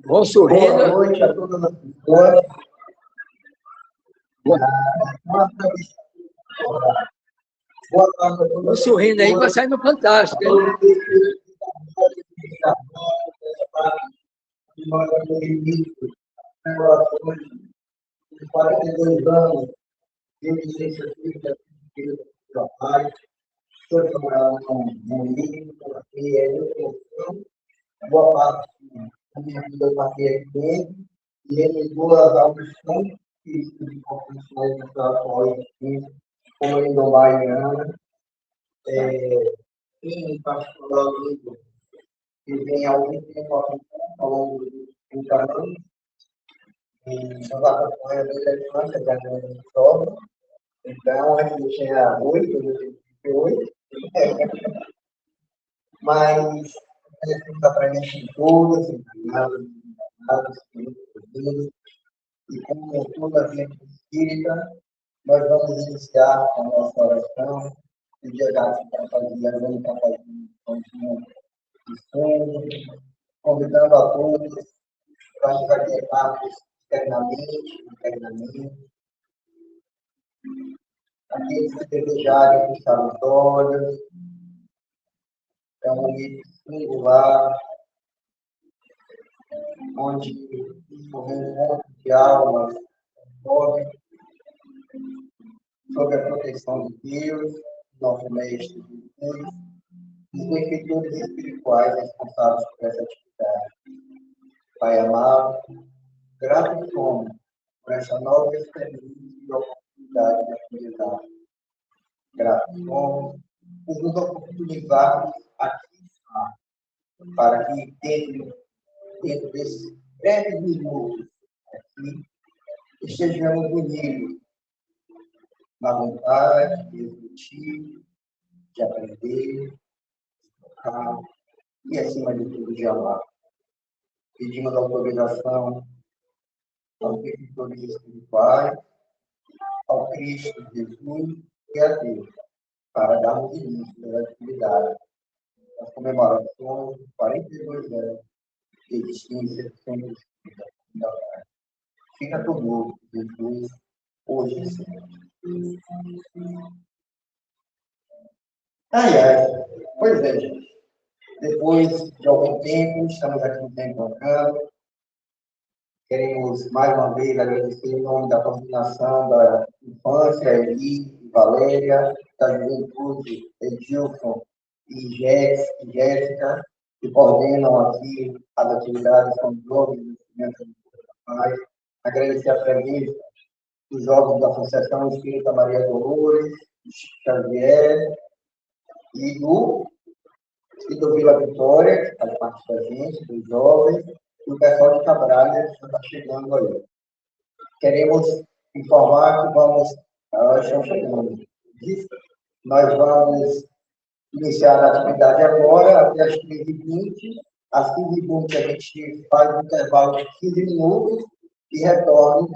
Vão sorrindo. Boa noite a todas as pessoas. Boa tarde a todas. Vão sorrindo aí, vai sair no Fantástico. Hein? Nós temos início em relações de 42 anos de licença física de trabalho, foi trabalhar no livro, e eu boa parte da minha vida eu passei aqui dentro, e ele duas aulas tão difíceis de confissões do atual existência, como a Indomariana, em particular o livro que vem há algum tempo ao longo do caminho, e nos acompanha desde a infância, da minha história. Então, antes eu tinha 8, eu tinha 8, mas temos aprendendo em todas, e como toda a vida espírita, nós vamos iniciar a nossa oração, pedir a graça para fazer a grande capacidade de fundo, convidando a todos para nos aquietarmos internamente, aqueles que desejarem fechar os olhos. É um momento singular, onde o encontro de almas ocorre sob a proteção de Deus, nosso Mestre Jesus, e os benfeitores espirituais responsáveis por essa atividade. Pai amado, grato somos por essa nova experiência e oportunidade de atividade. Grato somos por nos oportunizarmos aqui estar, para que dentro desses breves minutos aqui, estejamos unidos na vontade de refletir, de aprender, de tocar e, acima de tudo, de amar. Pedimos autorização aos benfeitores espirituais, ao Cristo Jesus e a Deus, para darmos início à atividade das comemorações dos 42 anos de existência do Centro Espírita da Paz. Fica conosco, Jesus, hoje e sempre. Pois é, gente. Depois de algum tempo, estamos aqui nos encontrando. Queremos, mais uma vez, agradecer em nome da coordenação da infância, Eli, Valéria, da juventude, Edilson e Jéssica, que coordenam aqui as atividades com os jovens do Instrumento da Paz. Agradecer a presença dos jovens da Associação Espírita Maria Dolores, Xavier e do Vila Vitória, que faz parte da gente, dos jovens, e o pessoal de Cabralha, que está chegando aí. Queremos informar que estamos chegando. Nós vamos iniciar a atividade agora, até às 15h20. Às 15h20 a gente faz um intervalo de 15 minutos e retorna.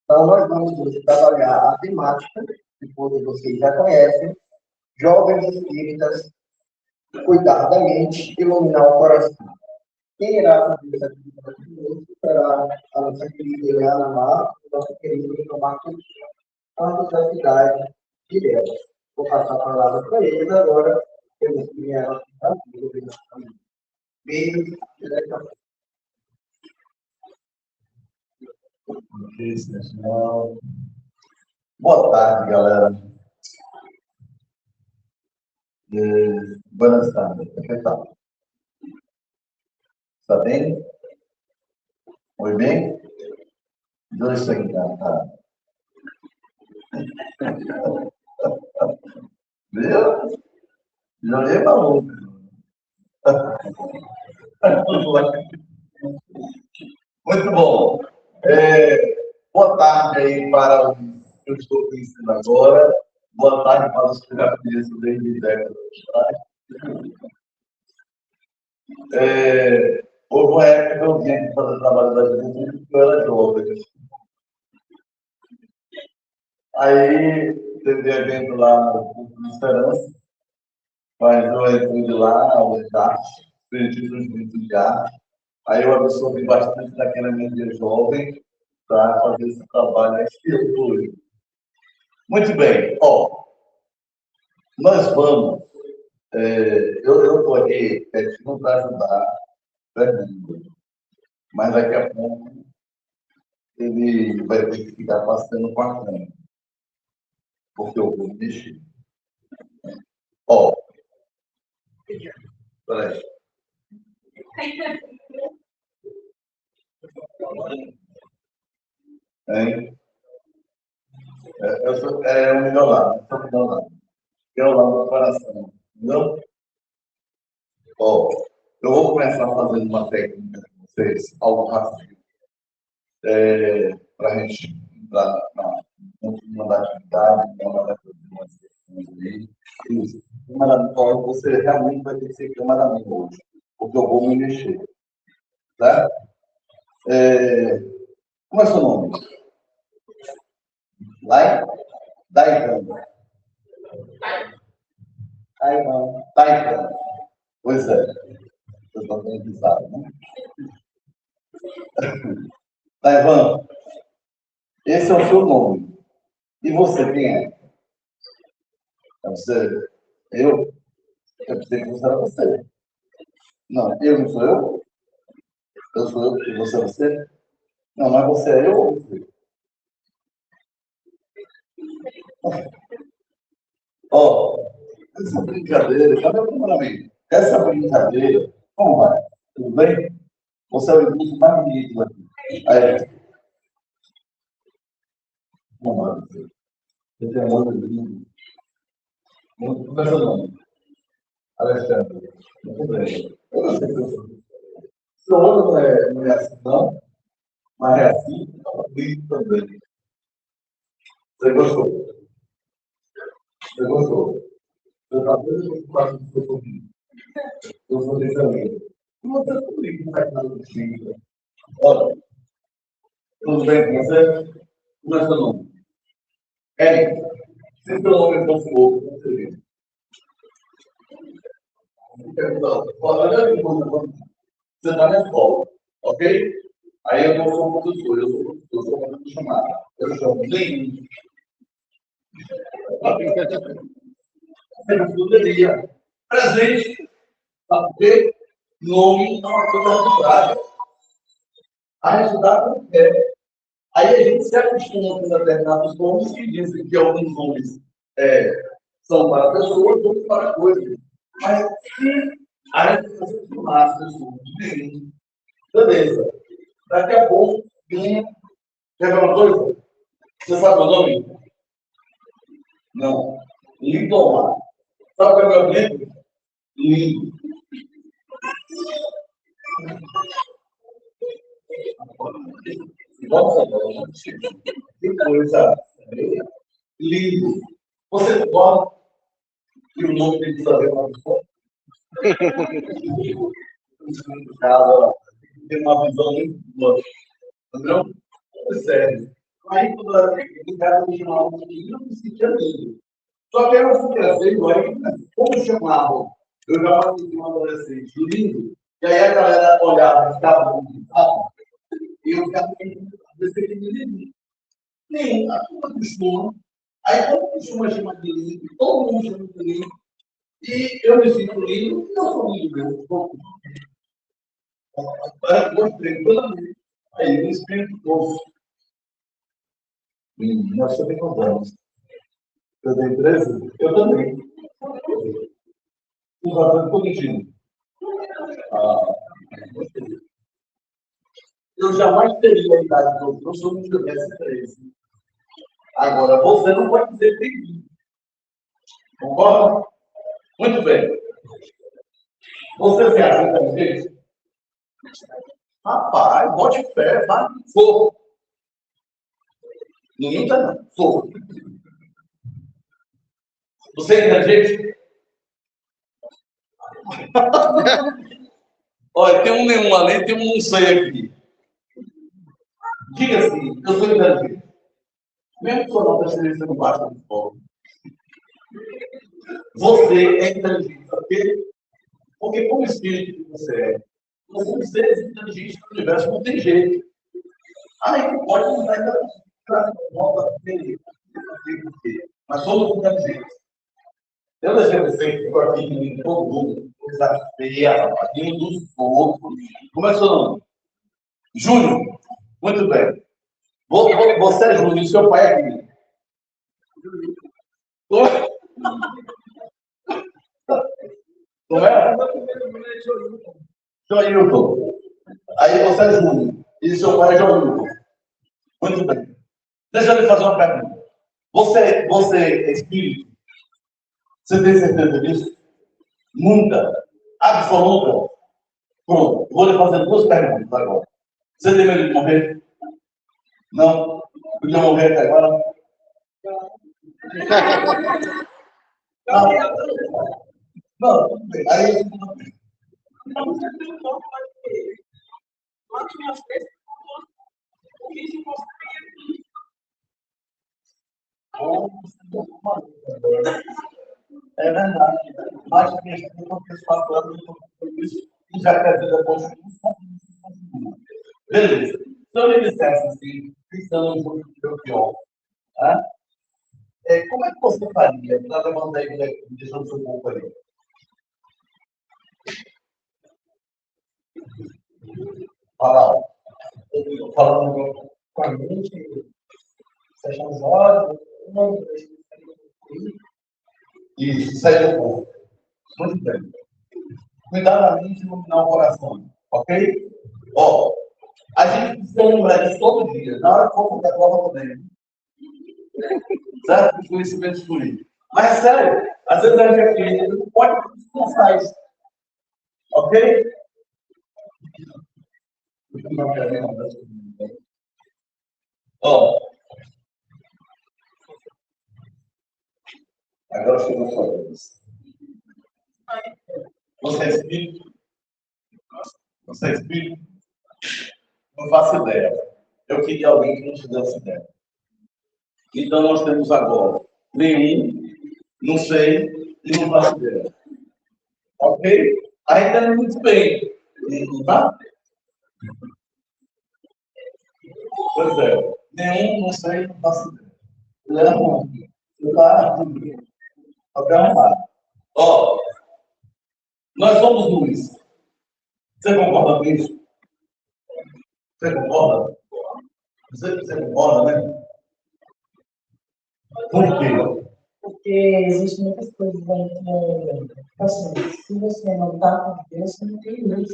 Então, nós vamos hoje trabalhar a temática, que todos vocês já conhecem, jovens espíritas, cuidar da mente, iluminar o coração. Quem irá fazer essa atividade conosco será a nossa querida Eliana Mar, nossa querida Tomar Coutinho, ambos da cidade de Ilhéus. Vou passar a palavra para eles agora, temos que vieram a vida. Beijo, pessoal. Boa tarde, galera. Buenas tardes. Que tal? Está bem? Muy bem? Eu estou encantado. Viu? Joguei maluco. Muito bom. Boa tarde aí para os que eu estou conhecendo agora. Boa tarde para os que já conheço desde décadas atrás. Houve uma época que eu vinha fazer trabalho da juventude porque eu era jovem. Aí teve evento lá no Culto de Esperança, mas eu entrei lá, aula de arte, perdi no juventude de arte. Aí eu absorvi bastante daquela mídia jovem para fazer esse trabalho expiatório. Muito bem, ó, nós vamos, eu estou aqui pedindo para ajudar Fernando, mas daqui a pouco ele vai ter que ficar passando com a câmera, porque eu vou mexer. Ó, peraí. Hein? É o melhor lado, é o melhor lado. Que é o lado do coração. Entendeu? Ó, eu vou começar fazendo uma técnica com vocês, algo rápido, para a gente entrar numa da atividade, uma das umas questões aí. Isso. Você realmente vai ter que ser câmera minha hoje, porque eu vou me mexer. Tá? Como é seu nome? Lai? Daivan. Daivan. Pois é. Eu estou bem avisado, né? Daivan, esse é o seu nome. E você, quem é? É você? Eu? Eu pensei que você era você. Não, eu não sou eu? Eu sou eu e você é você? Não, mas você é eu ou você? Ó, essa brincadeira, cadê o cameraman? Essa brincadeira, como vai? Tudo bem? Você é o idoso mais bonito aqui. Aí, como vai? Você tem amor lindo. Como é seu nome? Alexandre. Muito bem. Eu não sei se eu sou. Seu outro não é assim, não, mas é assim, lindo também. Você gostou? Você gostou? Eu talvez eu faça o seu sorriso. Eu sou desse amigo. E você comigo não faz nada contigo. Olha, tudo bem com você? Como é seu nome? Érico. Se seu nome fosse outro, como seria? Olha, você está na escola, ok? Aí eu não sou professor, eu sou muito chamado. Eu chamo Lino. Você poderia. Presente, saber, nome, é uma coisa arbitrada. A resultado não é. Aí a gente se acostuma com determinados nomes que dizem que alguns nomes são para pessoas, outros para coisas. Mas se a gente se acostumar as pessoas diferentes, beleza. Daqui a pouco, quer ver uma coisa? Você sabe o nome? Não. Lindomar. Sabe o que é meu apelido? Lindo. Nossa, que coisa lindo. Você gosta que o nome tem que saber uma pessoa? Tem uma visão muito boa. Entendeu? É sério. Aí, quando eu era em casa, eu chamava um menino, eu me sentia lindo. Só que era um feio, aí, como chamavam? Eu já passei de um adolescente lindo, e aí a galera olhava, ficava muito rápido, e eu ficava lindo. Nem, a turma costuma. Aí, quando costuma chamar de lindo, todo mundo chama de lindo, e eu me sinto lindo, e eu sou lindo mesmo. Mostrei toda a vida. Aí, o espírito novo. Nós também contamos. Eu tenho 13? Eu também. O Rafael corrigindo. Eu jamais teria a idade do outro se eu não tivesse 13. Agora, você não pode dizer que tem 20. Concorda? Muito bem. Você se acha inteligente? Rapaz, bote fé, vai, sou. Ninguém está não. Sou. Você é inteligente? Olha, tem um nenhum ali, tem um não sei aqui. Diga assim, eu sou inteligente. Mesmo que sua nota seja sendo baixa no escola. Você é inteligente, sabe? Porque como espírito que você é, Nós somos seres inteligentes do universo, não tem jeito. Aí pode mudar ainda volta a ter. Mas somos inteligentes. Eu deixei você que ficou aqui em todo mundo, coisa feia, rapaz, dos outros. Começou não. Júnior, muito bem. Você é Júnior e seu pai é aqui. Não é? Joilton. Aí você é Júnior e seu pai é Joilton. Muito bem. Deixa eu lhe fazer uma pergunta. Você é espírito? Você tem certeza disso? Nunca. Absoluta. Pronto. Vou lhe fazer duas perguntas agora. Você tem medo de morrer? Não? Podia morrer até agora? Não. Não, tudo bem. Aí. É verdade. Mas a gente tem que pensar por isso e já que a vida continua. Beleza. Se eu lhe dissesse assim, pensando no jogo do pior, tá? Como é que você faria para levantar ele daqui, deixando seu corpo ali? Fala, falando com a mente, fechando os olhos, isso, sair do corpo. Muito bem. Cuidadosamente iluminar o coração, ok? Ó, a gente precisa lembrar disso todo dia, na hora que for da prova também. Certo? Os conhecimentos fluídos. Mas, sério, às vezes a gente acredita, não pode descansar isso. Ok? Ó. Agora chegou a sua vez. Você é espírito? Você é espírito? Não faço ideia. Eu queria alguém que não tivesse ideia. Então nós temos agora nenhum, não sei e não faço ideia. Ok? Ainda é muito bem. Tá? Pois é. Nenhum, não sei, não faço ideia. Não, não. Ó, nós somos luz. Você concorda com isso? Você concorda? Você concorda, né? Por quê? Porque existem muitas coisas dentro. Assim, se você não está com Deus, você não tem luz.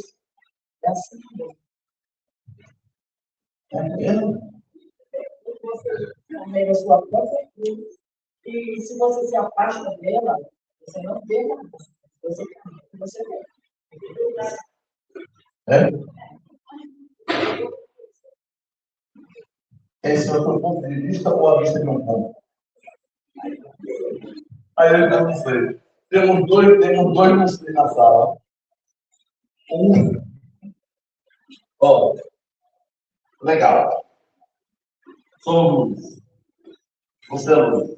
É assim mesmo. É mesmo? Você também a sua própria luz. E se você se afasta dela, você não vê nada. Você vê. É? Esse é o seu ponto de vista ou a vista de um ponto? Aí eu não sei. Temos dois não sei na sala. Ó, legal. Sou luz. Você é luz.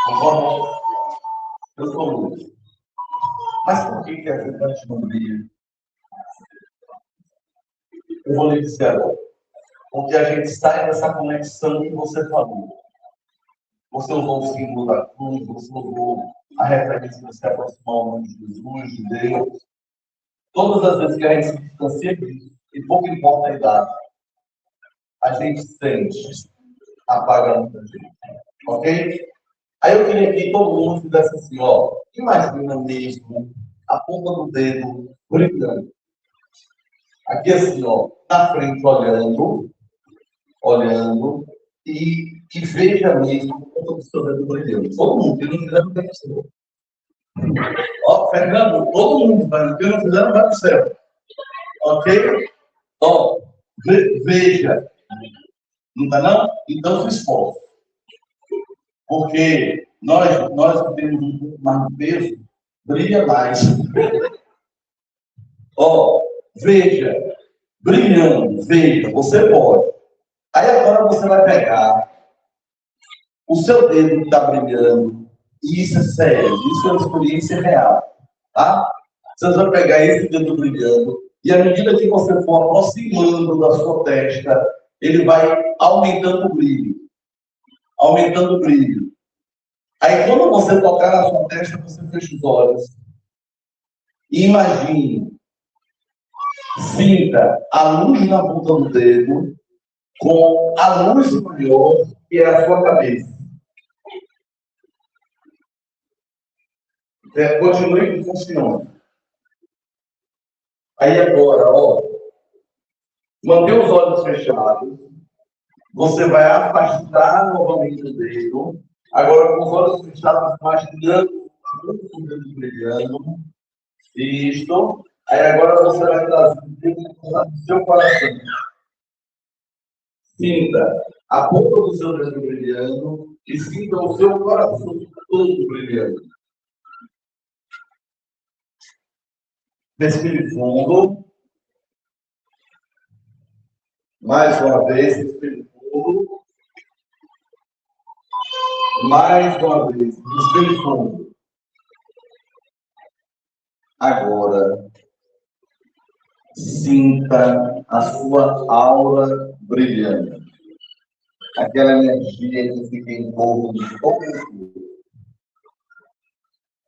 Concorda? Eu sou luz. Mas por que a gente não brilha? Eu vou lhe dizer agora. Porque a gente sai dessa conexão que você falou. Você usou o símbolo da cruz, você usou a referência de se aproximar ao nome de Jesus, de Deus. Todas as vezes que a gente se distancia disso, e pouco importa a idade, a gente sente apagar muita gente. Ok? Aí eu queria que todo mundo fizesse assim, ó. Imagina mesmo a ponta do dedo brilhando. Aqui assim, ó, na frente, olhando, e veja mesmo a ponta do seu dedo brilhando. Todo mundo, que não fizer, não tem céu. Ó, Fernando, todo mundo, mas que não fizer, não vai para o céu. Ok? Ó, veja. Não está não? Então se esforce. Porque nós que temos um pouco mais de peso, brilha mais. Ó, veja, brilhando, veja, você pode. Aí agora você vai pegar o seu dedo que está brilhando, e isso é sério, isso é uma experiência real, tá? Você vai pegar esse dedo brilhando, e à medida que você for aproximando da sua testa, ele vai aumentando o brilho. Aumentando o brilho. Aí, quando você tocar na sua testa, você fecha os olhos. E imagine, sinta a luz na ponta do dedo com a luz superior, que é a sua cabeça. Continue que funciona. Aí agora, ó, mantenha os olhos fechados. Você vai afastar novamente o dedo. Agora, com os olhos fechados, imaginando o dedo brilhando. Isto. Aí agora você vai trazer o dedo do seu coração. Sinta a ponta do seu dedo brilhando e sinta o seu coração todo brilhando. Respire fundo. Mais uma vez, respire fundo. Mais uma vez, respire fundo. Agora, sinta a sua aura brilhando. Aquela energia que fica em torno de todo o corpo.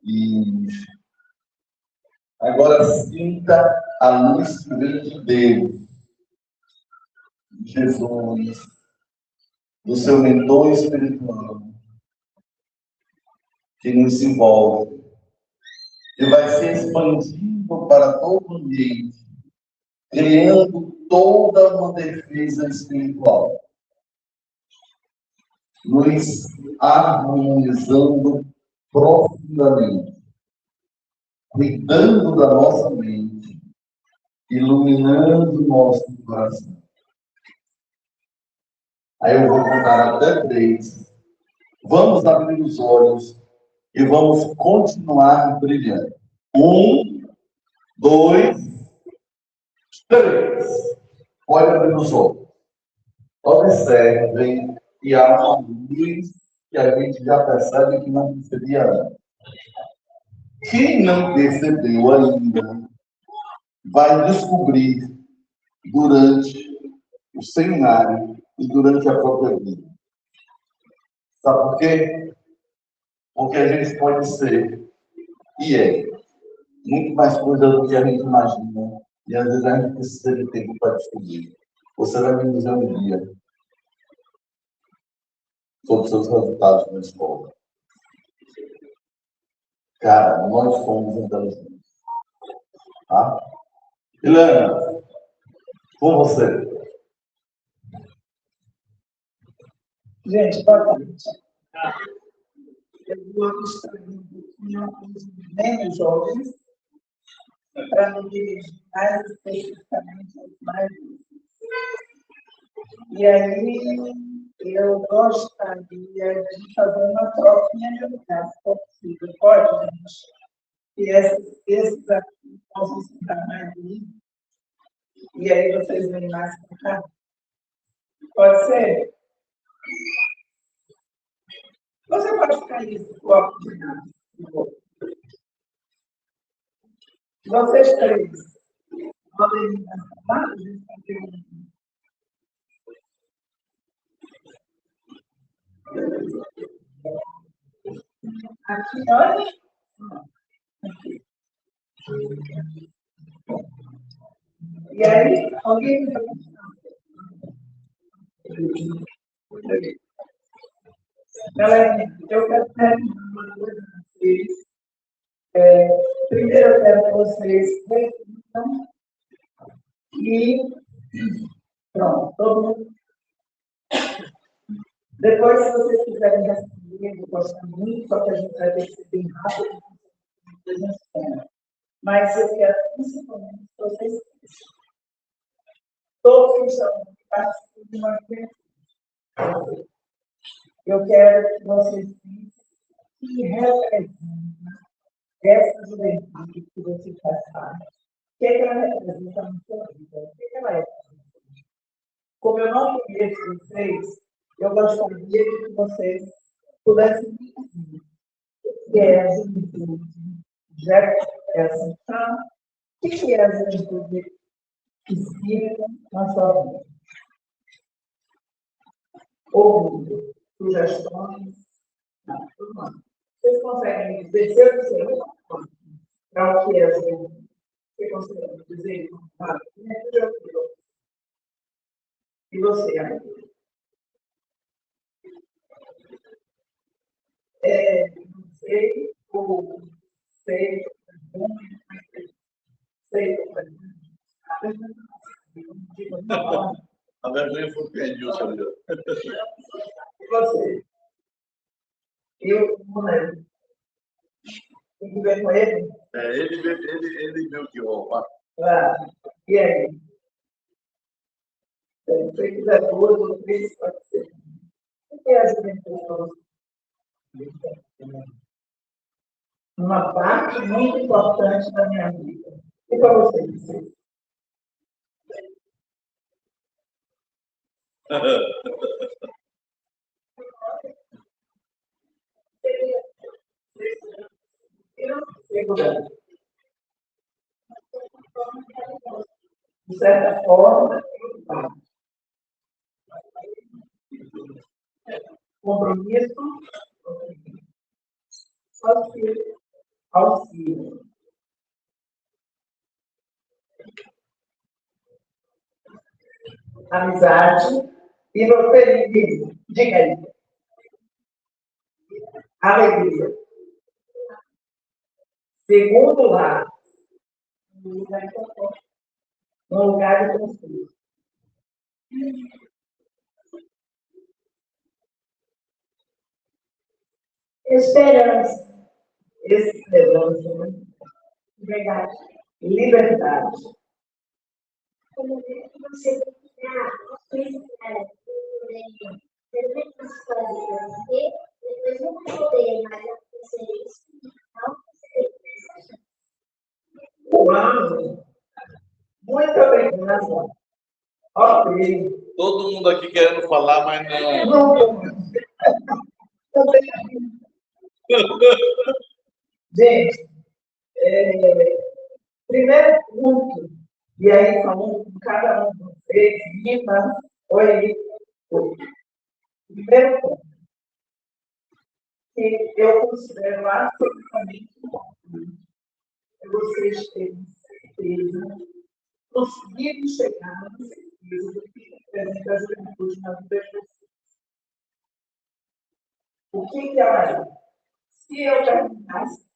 Isso. Agora, sinta a luz que vem de Deus, de Jesus, do seu mentor espiritual, que nos envolve, que vai se expandindo para todo o ambiente, criando toda uma defesa espiritual, nos harmonizando profundamente, cuidando da nossa mente, iluminando o nosso coração. Aí eu vou contar até 3. Vamos abrir os olhos e vamos continuar brilhando. 1, 2, 3. Pode abrir os olhos. Observem que há uma luz que a gente já percebe que não percebia antes. Quem não percebeu ainda vai descobrir durante o seminário e durante a própria vida. Sabe por quê? Porque a gente pode ser e é muito mais coisa do que a gente imagina. E às vezes a gente precisa de tempo para descobrir. Você vai me dizer um dia sobre os seus resultados na escola. Cara, nós somos inteligentes. Tá? Helena, com você. Gente, boa tarde. Eu vou abstrair um pouquinho os menos jovens, para me dirigir mais especificamente aos mais jovens. E aí, eu gostaria de fazer uma troquinha de lugar, se for possível. Pode, gente? E esses aqui possam sentar mais ali. E aí vocês vêm mais para cá. Pode ser? Você pode ficar isso, copo de nada. Vocês 3 podem ir na sala, aqui, olha. Aqui. E aí, alguém me perguntar? Galera, eu quero perguntar uma coisa para vocês. Primeiro, eu quero que vocês reflitam e pronto, todo mundo. Depois, se vocês quiserem responder, eu vou gostar muito, só que a gente vai ter que ser bem rápido, mas eu quero principalmente que vocês todos que estão participando de uma criação. Eu quero que vocês pensem que representa essa juventude que você faz parte. O que ela representa na sua vida? O que ela é? Como eu não conheço vocês, eu gostaria que vocês pudessem me dizer o que é a juventude Jefferson Chan, o que é a juventude espírita na sua vida? Ouvido, sugestões, não, tudo mais. Vocês conseguem dizer, se eu disser para o que é a juventude? Você consegue dizer? E você, amigo? Não sei, ou sei, A vergonha foi perdida, senhor. e você? Eu não lembro. Tem que ver com ele? Ele viu que ó. Ah, e aí? Se você quiser duas ou três, pode ser. O que é a juventude? Uma parte muito importante da minha vida. E para você dizer? Segurança. De certa forma, compromisso, auxílio. Amizade e você, diga aí. Alegria. Segundo lar, um lugar de conforto. Esperança. Esperança, né? Verdade. Liberdade. Como você depois não vai poder mais acontecer isso, não Uau! Muito obrigada. Ok. Todo mundo aqui querendo falar, mas não. Não, gente, primeiro ponto, e aí falando com cada um de vocês, Lima, oi. Primeiro ponto, que eu considero absolutamente importante, é vocês terem certeza, conseguirem chegar na certeza do que representa a juventude na vida de vocês. O que ela é? Se eu perguntasse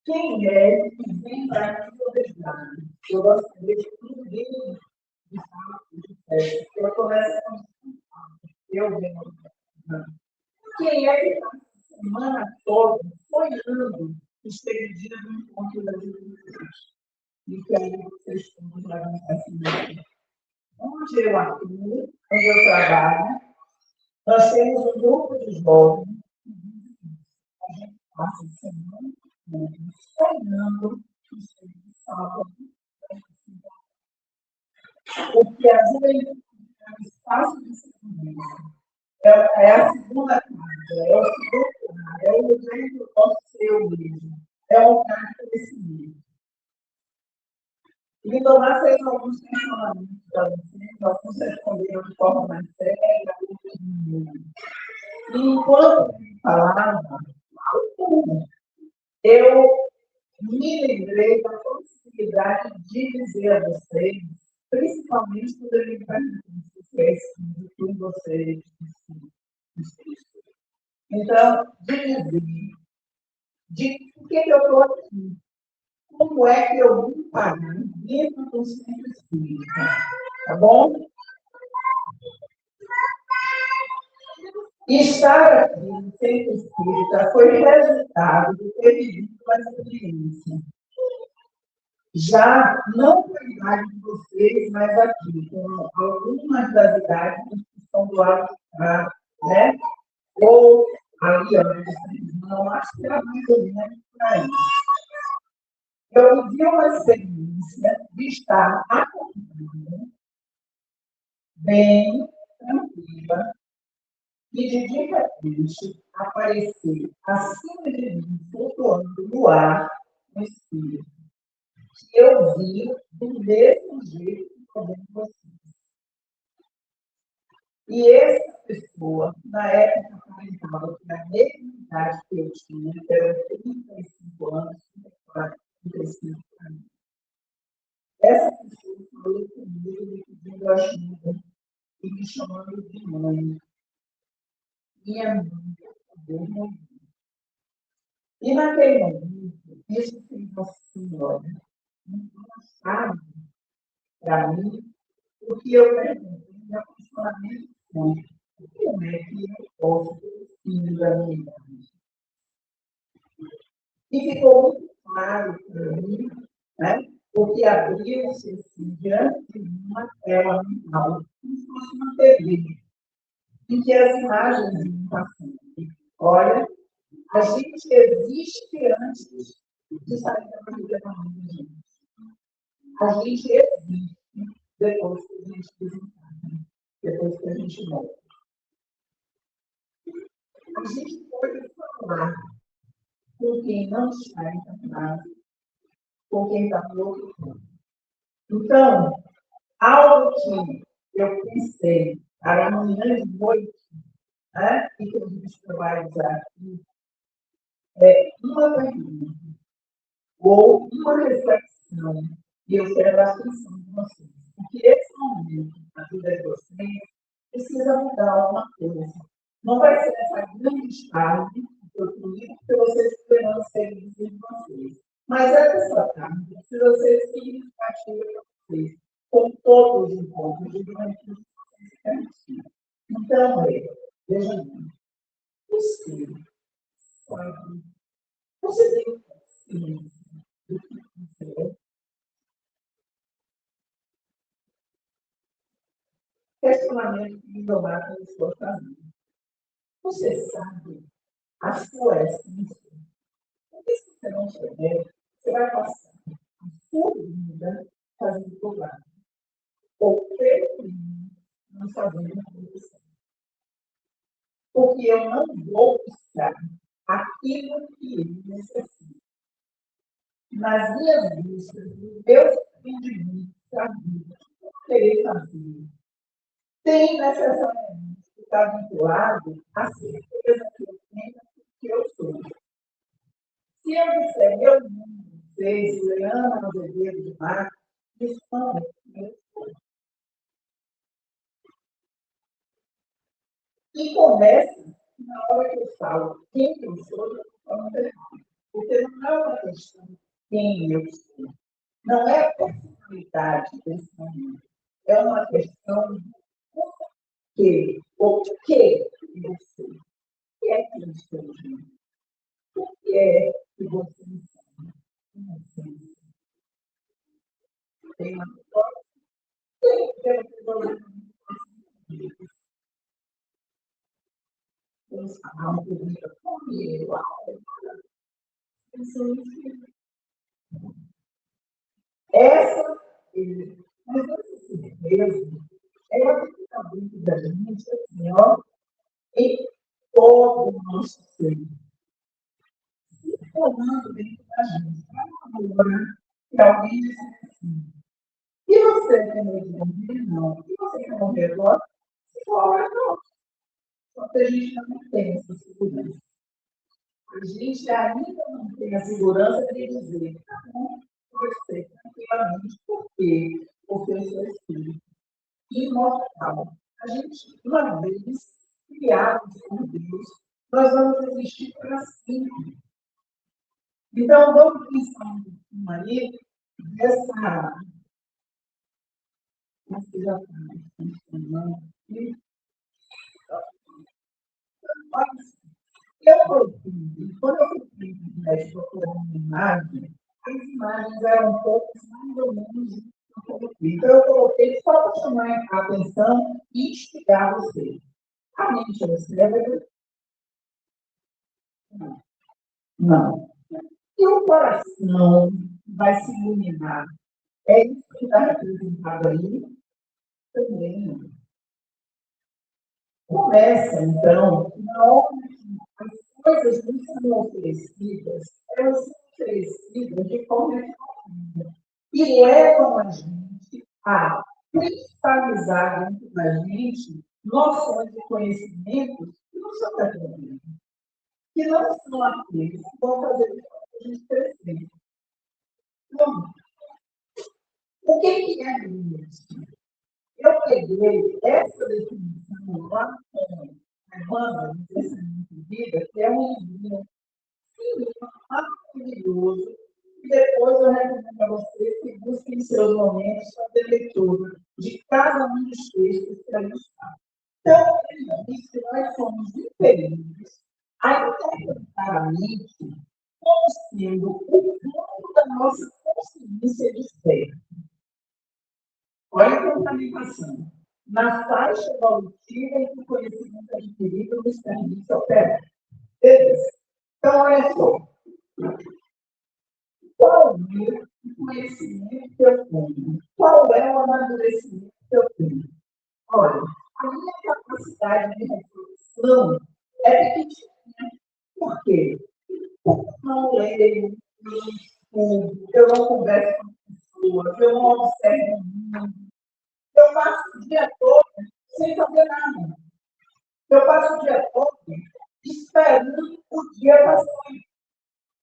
quem é que vem para a universidade, eu gostaria de ninguém de falar que eu começo com eu venho. Quem é que está a semana toda sonhando expedindo no encontro da juventude? E que aí vocês todos vão assim. Onde eu atuo, onde eu trabalho, nós temos um grupo de jovens a gente passa a semana toda sonhando que seja sábado. Porque a juventude é um espaço de segurança. É a segunda casa, é o segundo lar, é o lugar que eu posso ser eu mesmo. É um lugar de crescimento. E Lindomar fez alguns questionamentos para vocês, alguns responderam de forma mais séria, outros não. E enquanto ele falava, eu me lembrei da possibilidade de dizer a vocês, principalmente quando ele me perguntou se é espírito em vocês. Então, de por que eu estou aqui? Como é que eu vim parar dentro do centro espírita? Tá bom? Estar aqui no centro espírita foi resultado de ter vivido uma experiência. Já não com a idade de vocês, mas aqui, com algumas das idades que estão do lado de cá, né? Ou ali, ó, não, acho que era mais ou menos por aí. Eu vivi uma experiência de estar acompanhada, bem tranquila, e de repente aparecer acima de mim, flutuando no ar, no espírito, que eu vi do mesmo jeito que eu vi vocês. E essa pessoa, na época, comentava que a mesma idade que eu tinha, que era 35 anos, 35 anos. Essa pessoa falou comigo, me pedindo ajuda e me chamando de mãe. Minha mãe, acabou de morrer. E naquele momento, isso fez assim, olha, não sabe para mim o que eu perguntei, meu questionamento foi: como é que eu posso ter filho da minha idade? E ficou muito claro para mim, né? Porque abriu-se assim, diante de uma tela mental, como se fosse uma TV, em que as imagens iam passando. Olha, a gente existe antes de sair da barriga da mãe da gente. A gente existe depois que a gente desencarna, depois que a gente morre. A gente pode falar com quem não está encarnado, com quem está no outro mundo. Então, algo que eu pensei para amanhã de noite, né, e que a gente vai usar aqui, é uma pergunta ou uma reflexão, e eu quero a atenção de vocês. Porque esse momento na vida de vocês precisa mudar alguma coisa. Não vai ser essa grande tarde que eu comigo que vocês esperam ser de vocês. Mas essa tarde precisa ser significativa para vocês, com todos os encontros de juventude que vocês permitirem. Então, veja bem, você sabe, você tem consciência do que você é. Questionamento que me domar pelo seu caminho. Você sabe a sua essência. Porque se você não souber, você vai passar a sua vida fazendo bobagem. Ou preferindo não sabendo a condição. Porque eu não vou buscar aquilo que ele necessita. Nas minhas buscas, nos meus entendimentos da vida, o que eu querer fazer, tem necessariamente que estar vinculado à certeza que eu tenho que eu sou. Se eu disser meu nome, vocês, Juliana Azevedo de Marcos, isso não é eu sou. E começa na hora que eu falo quem eu sou, eu estou falando errado. Porque não é uma questão de quem eu sou. Não é a personalidade desse momento. É uma questão de que, o que eu sou. O que é que eu sou, gente? O que é que você ensina? Tem uma história? Tem que ter um problema. Vamos falar uma coisa comigo. Essa, mas essa certeza, ela fica dentro da gente, assim, ó, em todo o nosso ser. Se formando dentro da gente. Agora, que alguém disse assim, e você quer morrer? Não. E você quer morrer agora? Se for agora, não. Só que a gente não tem essa segurança. A gente ainda não tem a segurança de dizer, tá bom, você tranquilamente, por quê? Porque eu sou espírito imortal. A gente, uma vez criados por Deus, nós vamos existir para sempre. Então, vamos pensar um pouquinho aí dessa. Você já está funcionando aqui? Quando eu fui procurando imagem, as imagens eram poucas, mais ou menos, então eu coloquei só para chamar a atenção e instigar você. A mente é o cérebro? Não. E o coração vai se iluminar. É isso que está representado aí? Também não. Começa, então, na hora que as coisas não são oferecidas, elas são oferecidas de forma equitativa e levam a gente a cristalizar dentro da gente noções de conhecimentos que não são verdadeiro, que não são aqueles que vão fazer a gente crescer. Então, o que é isso? Eu peguei essa definição lá com a Amanda, no Crescimento de Vida, que é um livro maravilhoso, e depois eu recomendo a vocês que busquem seus momentos fazer leitura de cada um dos textos que ali está. Então, ele diz que nós somos impelidos a interpretar a mente como sendo o ponto da nossa consciência de ser. Olha a contaminação. Na faixa evolutiva em que o conhecimento adquirido nos permite operar. Beleza. Então, olha só. Qual é o conhecimento que eu tenho? Qual é o amadurecimento que eu tenho? Olha, a minha capacidade de reflexão é pequenininha. Por quê? Porque eu não leio, eu não estudo, eu não converso com pessoas, eu não observo o mundo. Eu passo o dia todo sem fazer nada. Eu passo o dia todo esperando o dia passar.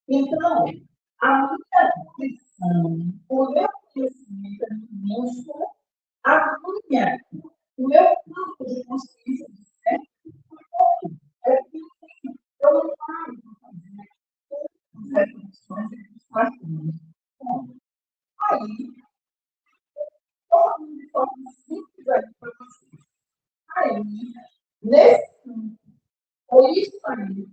Então, a minha intuição, o meu conhecimento é minúsculo, o meu campo de consciência de certo é pequeno. Eu não paro de fazer as reflexões e os passos. Aí, estou falando de forma simples aqui para vocês. Aí, nesse campo, ou isso aí,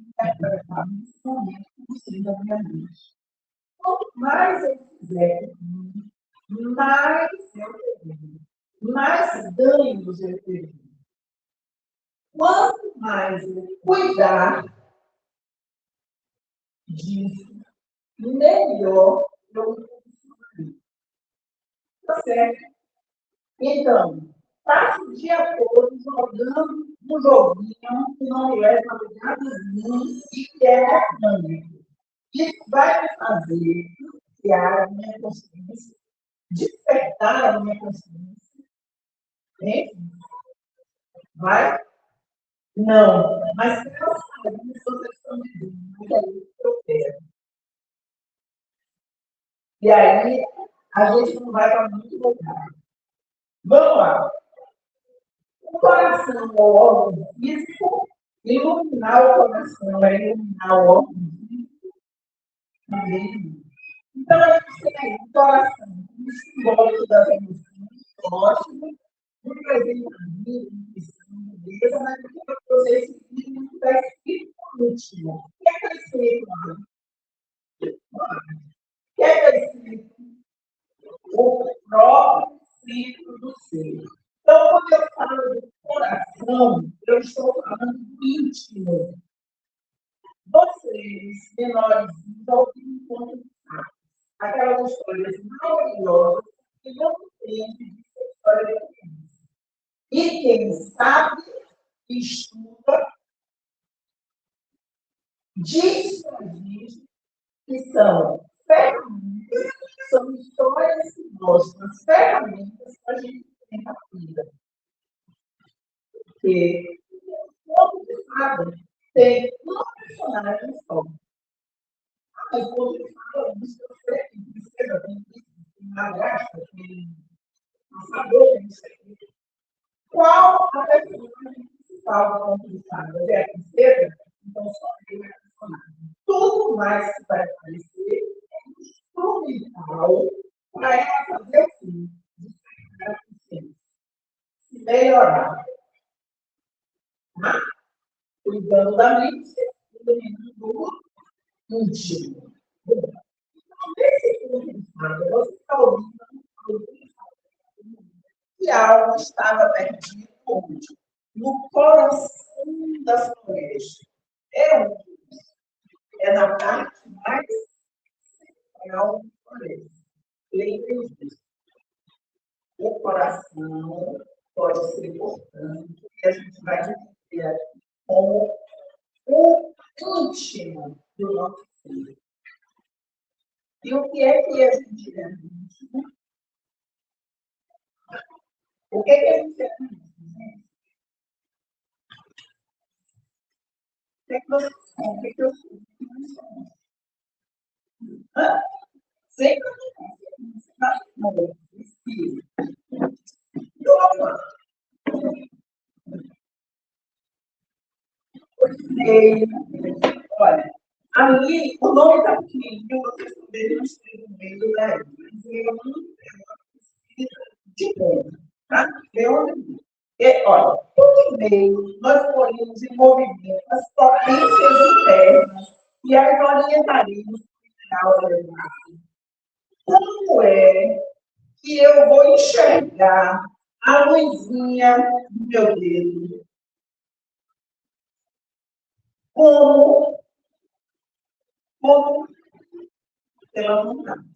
interpretar nesse momento, você da minha mente. Quanto mais eu fizer, mais eu terei, mais ganhos eu terei. Quanto mais eu cuidar disso, melhor eu me posicionarei. Tá certo? Então, passo o dia todo jogando um joguinho que não me leva a lugar nenhum e que é mecânico. Isso vai me fazer criar a minha consciência, despertar a minha consciência. Hein? Vai? Não. Mas se eu saber que vocês estão dizendo, mas é isso que eu quero. E aí, a gente não vai para muito lugar. Vamos lá. O coração é o órgão físico, iluminar o coração é iluminar o órgão físico também. Então, a gente tem aí o coração, o simbólico das emoções, ótimo, o presente da vida, intuição, beleza, mas o que eu trouxe esse livro está escrito por último. O que está escrito lá? O que está escrito? O próprio ciclo do ser. Então, quando eu falo do coração, eu estou falando do íntimo. Vocês, menores, ouvem enquanto aquelas histórias maravilhosas que não tem de história de criança. E quem sabe, estuda, diz para a gente que são ferramentas, são histórias que mostram as ferramentas que a gente tem na vida. Porque todo de fada tem uma personagem só. Mas todo de fada diz que eu sei que princesa tem madrasta, tem passador, tem isso aqui. Qual a personagem principal do conto de fadas? É a princesa? Então só tem a personagem. Tudo mais que vai aparecer é instrumental para ela fazer o quê? Despertar a consciência. Se melhorar. Tá? Cuidando da mente, iluminando o íntimo. Então, nesse ponto de fada, você está ouvindo que algo estava perdido onde? No coração da floresta. É na parte mais central da floresta. Lembrem disso. O coração pode ser importante, e a gente vai entender como o íntimo do nosso ser. E o que é que a gente é? O que é que a gente é? O que é que você são? O que é que eu sou? Hã? Sempre não. Olha, ali, o nome está pequenininho, vocês poderiam escrever no meio da ilha, mas eu não tenho de novo, tá? Olha, por meio, nós poríamos em movimento as potências internas e as orientaríamos para o elevado. Como é que eu vou enxergar a luzinha do meu dedo? Como pela vontade.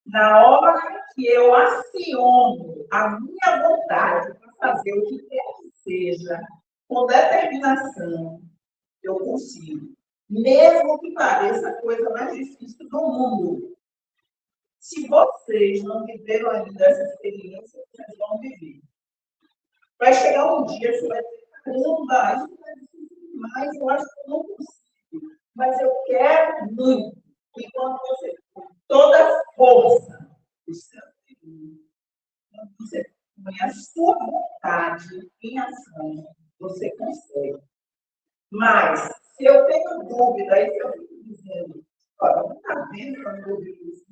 Na hora que eu aciono a minha vontade para fazer o que quer que seja, com determinação, eu consigo. Mesmo que pareça a coisa mais difícil do mundo. Se vocês não viveram ainda essa experiência, vocês vão viver. Vai chegar um dia que você vai dizer, caramba, isso é difícil demais, eu acho que eu não consigo. Mas eu quero muito. E quando você, com toda a força do seu filho, quando você põe a sua vontade em ação, você consegue. Mas, se eu tenho dúvida, e se eu fico dizendo, olha, não está vendo que eu não ouvi isso,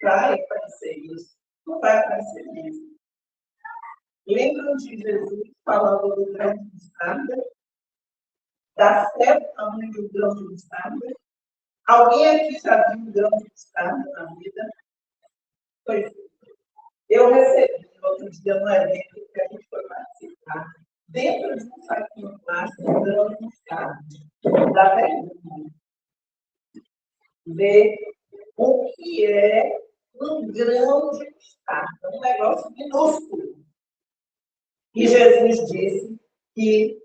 vai aparecer isso, não vai aparecer isso. Lembram de Jesus falando do grão de mostarda? Da fé do tamanho do grão de mostarda? Alguém aqui já viu um grão de mostarda na vida? Pois é. Eu recebi outro dia no evento que a gente foi participar, dentro de um saquinho plástico, um grão de mostarda. Da pergunta. Ver o que é um grão de mostarda, um negócio minúsculo. E Jesus disse que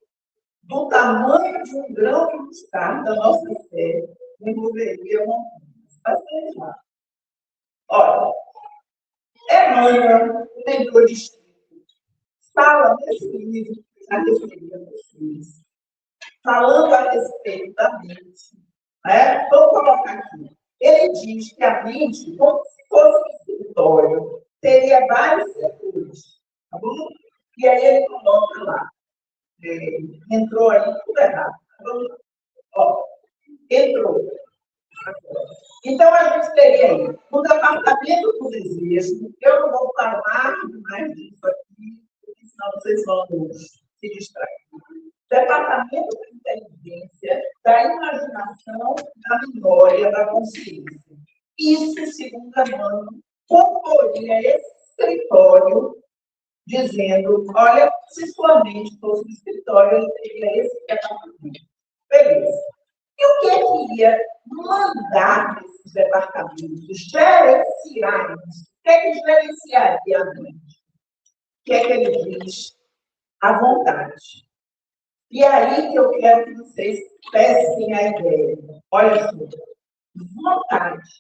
do tamanho de um grão de mostarda, a nossa fé envolveria montanhas. Bastante lá. Olha, Emmanuel, o mentor de Espírito, fala nesse livro que já referi a vocês, falando a respeito da mente. Né? Vou colocar aqui. Ele diz que a mente, como se fosse um escritório, teria vários setores. Tá bom? E aí ele coloca lá. Entrou aí tudo errado. Ó, entrou. Então, a gente teria aí o departamento do desejo. Eu não vou falar mais disso aqui, porque senão vocês vão se distrair. Departamento da inteligência, da imaginação, da memória, da consciência. Isso, segundo Emmanuel, comporia esse escritório, dizendo, olha, se sua mente fosse um escritório, eu teria esse departamento. Beleza. E o que é que ia mandar nesses departamentos, gerenciar isso? O que é que gerenciaria a mente? O que é que ele diz? A vontade. E aí que eu quero que vocês pesquem a ideia. Olha só. Vontade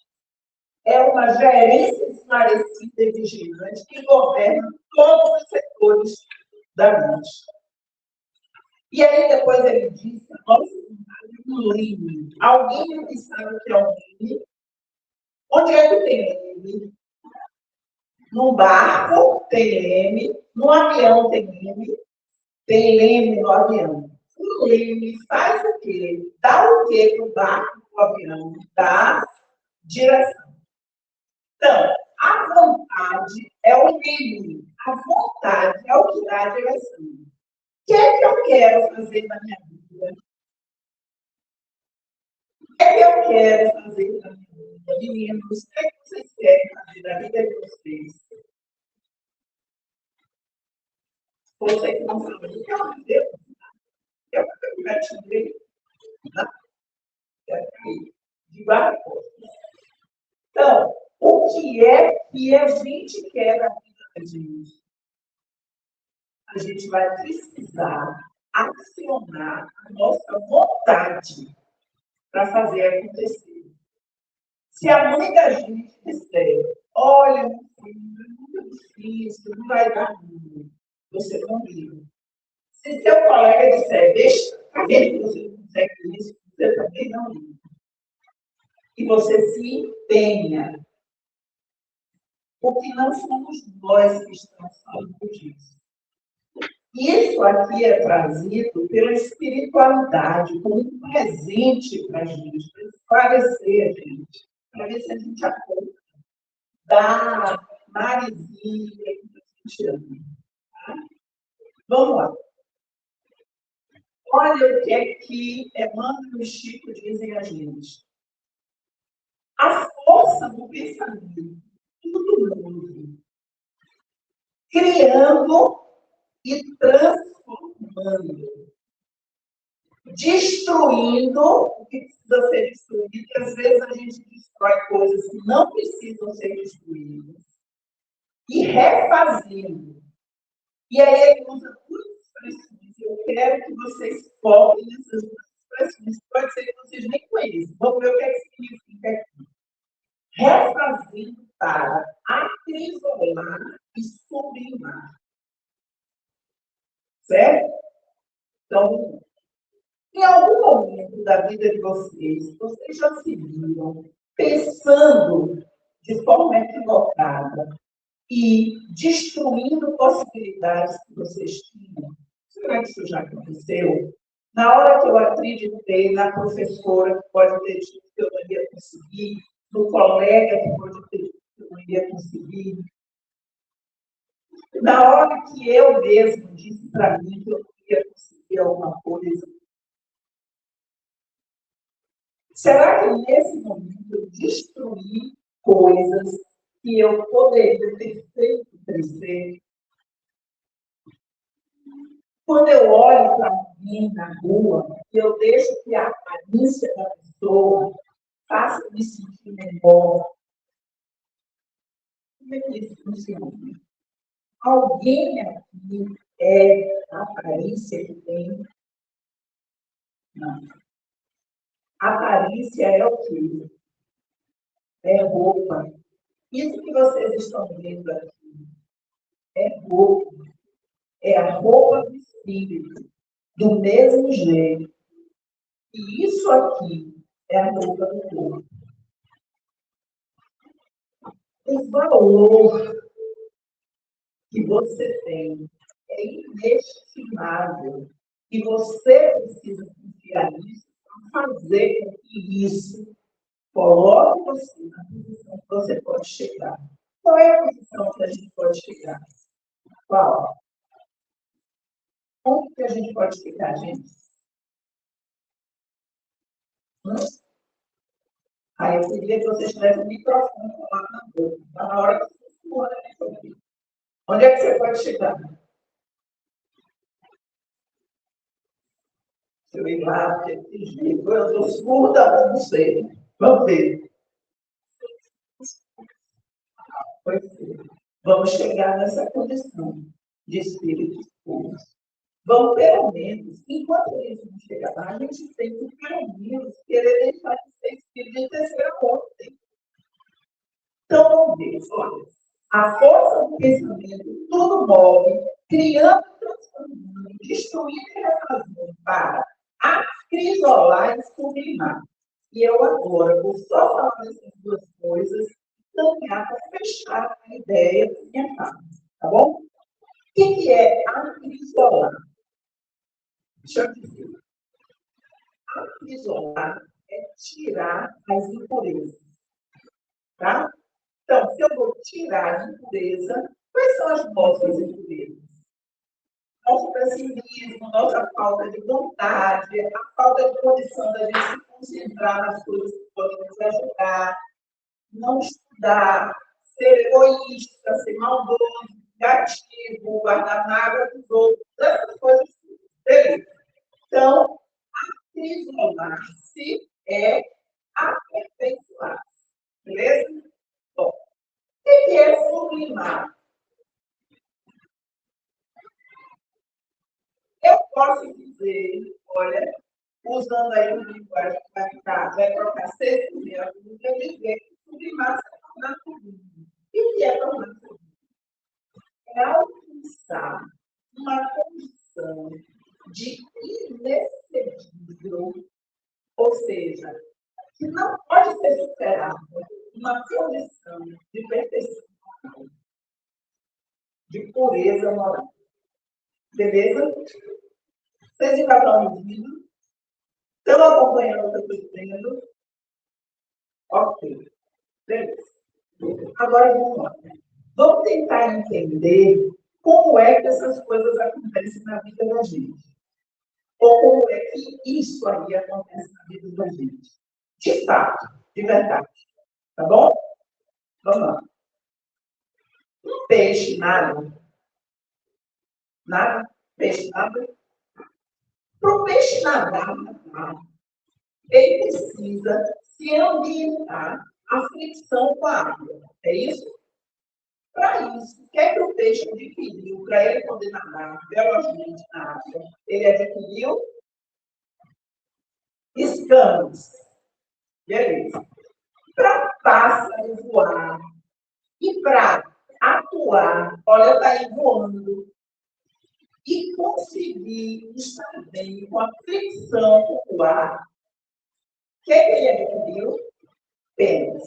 é uma gerência esclarecida e vigilante que governa todos os setores da mente. E aí depois ele diz, nossa, um leme. Alguém que sabe o que é um leme? Onde é que tem leme? Num barco tem leme, no avião tem leme no avião. O leme faz o quê? Dá o quê para o barco, para o avião? Dá direção. Então, a vontade é o leme. A vontade é o que dá a direção. O que é que eu quero fazer na minha vida? O que é que eu quero fazer na minha vida? Meninos, o que é que vocês querem fazer na vida de vocês? Você que não sabe o que é fazer, eu quero te ver. De várias coisas. Então, o que é que a gente quer na vida da gente? A gente vai precisar acionar a nossa vontade para fazer acontecer. Se a mãe da gente disser, olha, meu filho, é muito difícil, não vai dar nada, você não liga. Se seu colega disser, deixa, tá vendo que você não consegue isso, você também não liga. E você se empenha. Porque não somos nós que estamos falando disso. Isso aqui é trazido pela espiritualidade, como um presente para a gente, para esclarecer a gente, para ver se a gente acorda da Marizinha que a gente ama. Tá? Vamos lá. Olha o que é que Emmanuel e Chico dizem a gente. A força do pensamento, tudo mundo, criando e transformando, destruindo o que precisa ser destruído, e às vezes a gente destrói coisas que não precisam ser destruídas, e refazendo. E aí ele usa duas expressões. Eu quero que vocês foquem nessas duas expressões. Pode ser que vocês nem conheçam. Vamos ver o que, é que significa aqui. Refazendo para acrisolar e sublimar. Certo? Então, em algum momento da vida de vocês, vocês já se viram pensando de forma equivocada e destruindo possibilidades que vocês tinham? Será que isso já aconteceu? Na hora que eu acreditei na professora que pode ter dito que eu não ia conseguir, no colega que pode ter dito que eu não ia conseguir, na hora que eu mesmo disse para mim que eu não ia conseguir alguma coisa, será que nesse momento eu destruí coisas que eu poderia ter feito crescer? Quando eu olho para alguém na rua, eu deixo que a aparência da pessoa faça me sentir melhor. Como é que isso funciona? Alguém aqui é a aparência que tem? Não. Aparência é o quê? É roupa. Isso que vocês estão vendo aqui é roupa. É a roupa do espírito. Do mesmo jeito. E isso aqui é a roupa do corpo. O valor que você tem é inestimável. E você precisa confiar nisso para fazer com que isso coloque você na posição que você pode chegar. Qual é a posição que a gente pode chegar? Qual? Onde que a gente pode chegar, gente? Aí eu queria que vocês tivessem o microfone colado na boca. Está na hora que você for, né? Onde é que você pode chegar? Se eu ir lá, porque tem jeito, eu sou surda, não sei. Vamos ver. Pois é. Vamos chegar nessa condição de espíritos puros. Vão, pelo menos, enquanto eles não chegar lá, a gente tem que, pelo menos, querer deixar de ser espírito de terceira ordem. Então, vamos ver, olha. A força do pensamento tudo move, criando, transformando, destruindo e refazendo para acrisolar e sublimar. E eu agora vou só falar dessas duas coisas e caminhar para fechar a ideia da minha fala. Tá bom? O que é acrisolar? Deixa eu dizer. Acrisolar é tirar as impurezas. Tá? Então, se eu vou tirar a impureza, quais são as nossas impurezas? Nosso pessimismo, nossa falta de vontade, a falta de condição da gente se concentrar nas coisas que podem nos ajudar, não estudar, ser egoísta, ser maldoso, negativo, guardar mágoa dos outros, essas coisas. Beleza. Então, isolar-se é aperfeiçoar-se. Beleza? Bom, o que é sublimar? Eu posso dizer, olha, usando aí o linguagem que vai trocar 6 primeiros, eu dizer que sublimar se tornar sublime. E o que é tornar sublime? É alcançar uma condição de inexcedível, ou seja, que não pode ser superada, uma condição de perfeição, de pureza moral. Beleza? Vocês já estão ouvindo? Estão acompanhando o que eu estou dizendo? Ok. Beleza. Agora vamos lá. Vamos tentar entender como é que essas coisas acontecem na vida da gente. Ou como é que isso aí acontece na vida da gente. De fato, de verdade. Tá bom? Vamos lá. Um peixe nada. Nada? Peixe nada? Para o peixe nadar, ele precisa se ambientar a fricção com a água. É isso? Para isso, o que é que o peixe adquiriu para ele poder nadar velozmente na água? Ele adquiriu escamas. Beleza. Para pássaro voar e para atuar, olha, está aí voando, e conseguir estar bem com a fricção com o ar, o que ele adquiriu? Penas.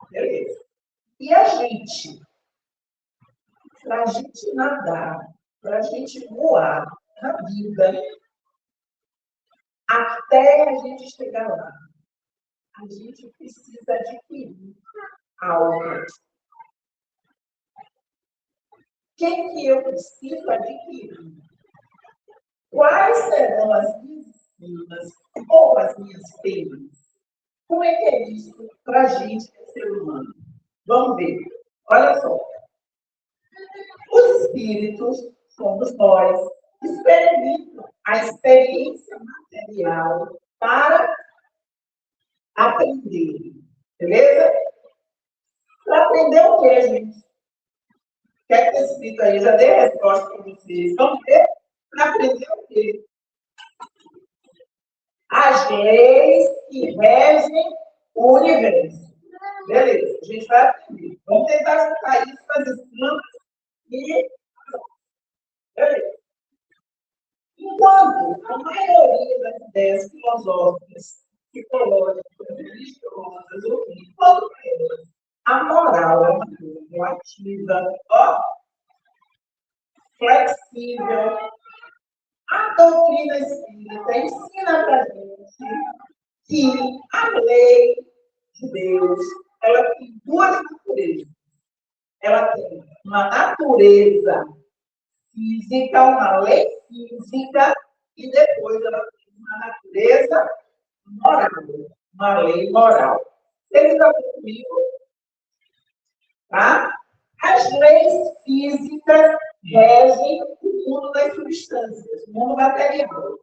Beleza. E a gente, para a gente nadar, para a gente voar na vida, até a gente chegar lá, a gente precisa adquirir algo. O que eu preciso adquirir? Quais serão as minhas esquinas ou as minhas penas? Como é que é isso para a gente, que é ser humano? Vamos ver. Olha só. Os espíritos, somos nós, experimentam a experiência material para aprender. Beleza? Para aprender o quê, gente? O que é que está escrito aí? Já dei a resposta para vocês. Vamos ver? Para aprender o quê? As leis que regem o universo. Beleza, a gente vai aprender. Vamos tentar juntar isso com as escamas e. Beleza. Enquanto a maioria das ideias filosóficas, psicológicas, religiosas, ou enquanto elas, a moral é uma coisa relativa, flexível, a doutrina espírita ensina para a gente que a lei de Deus, ela tem duas naturezas. Ela tem uma natureza física, uma lei física, e depois ela tem uma natureza moral, uma lei moral. Vocês estão comigo? Tá? As leis físicas regem o mundo das substâncias, o mundo material.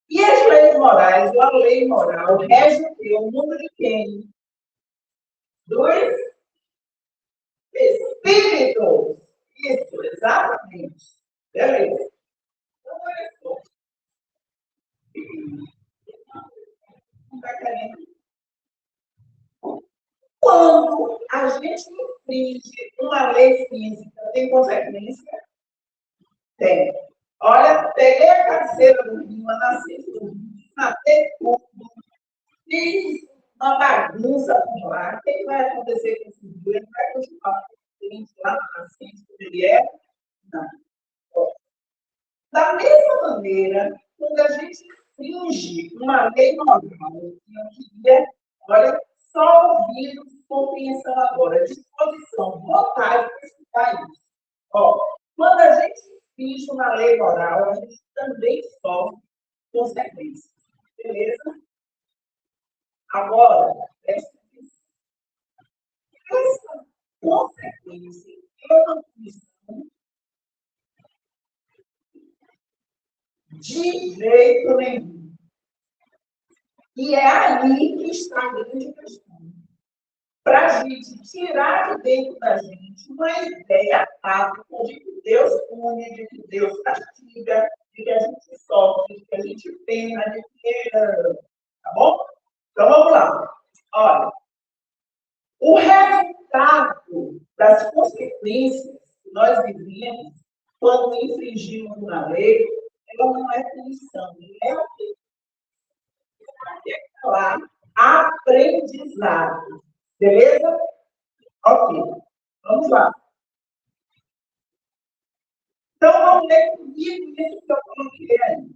E as leis morais, ou a lei moral, rege o quê? O mundo de quem? Dos espíritos. Isso, exatamente. Beleza. Então, olha só. Não está querendo? Quando a gente infringe uma lei física, tem consequência? Tem. Olha, peguei a cabeceira do rio, nasci tudo, matei tudo, fiz uma bagunça por lá. O que vai acontecer com esse rio? Ele vai continuar lá na nascente como ele é? Não. Da mesma maneira, quando a gente infringe uma lei normal, que eu queria, olha, só ouvindo compreensão agora, disposição, vontade para escutar isso. Quando a gente infringe uma lei moral, a gente também sofre consequências. Beleza? Agora, essa consequência, eu não fiz de jeito nenhum. E é ali que está a grande questão. Para a gente tirar de dentro da gente uma ideia tática de que Deus pune, de que Deus castiga, de que a gente sofre, de que a gente pena, de que. Tá bom? Então vamos lá. Olha, O resultado das consequências que nós vivemos quando infringimos uma lei, ela não é punição, é o quê? É falar aprendizado. Beleza? Ok. Vamos lá. Então, vamos ler comigo isso que eu coloquei aí.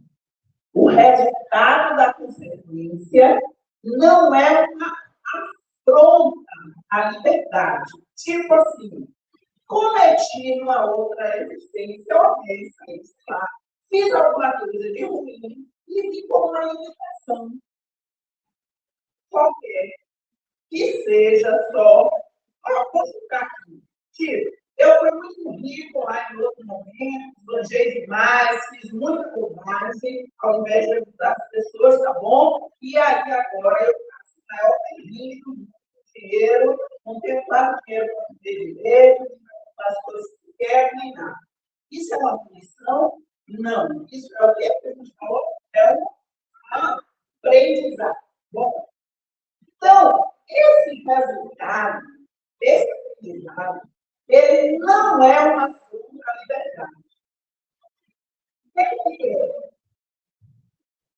O resultado da consequência não é uma afronta à liberdade. Tipo assim, cometi uma outra existência honesta, fiz alguma coisa de ruim e ficou uma limitação. Qualquer que seja só, vou ficar aqui. Tipo, eu fui muito rico lá em outro momento, planejei demais, fiz muita bobagem, ao invés de ajudar as pessoas, tá bom? E aí agora eu faço o maior perrengue do mundo, dinheiro, não tenho quase dinheiro para ter direito, as coisas que quero, nem nada. Isso é uma punição? Não. Isso é o que a gente falou? É um aprendizado. Bom, então, esse resultado, esse aprendizado, ele não é uma afronta à liberdade. O que é?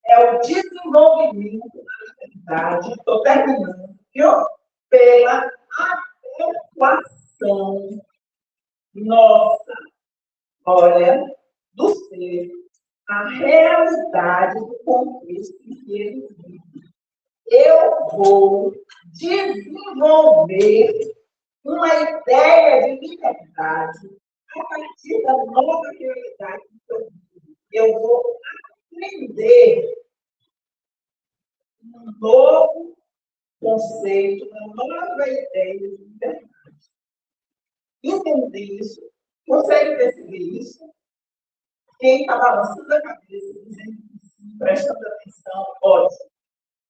É o desenvolvimento da liberdade, estou terminando, viu? Pela adequação nossa, olha, do ser, à realidade do contexto em que ele vive. Eu vou desenvolver uma ideia de liberdade a partir da nova realidade que eu vivo. Eu vou aprender um novo conceito, uma nova ideia de liberdade. Entender isso, consegue perceber isso? Quem está balançando a cabeça, dizendo que sim, prestando atenção, ótimo.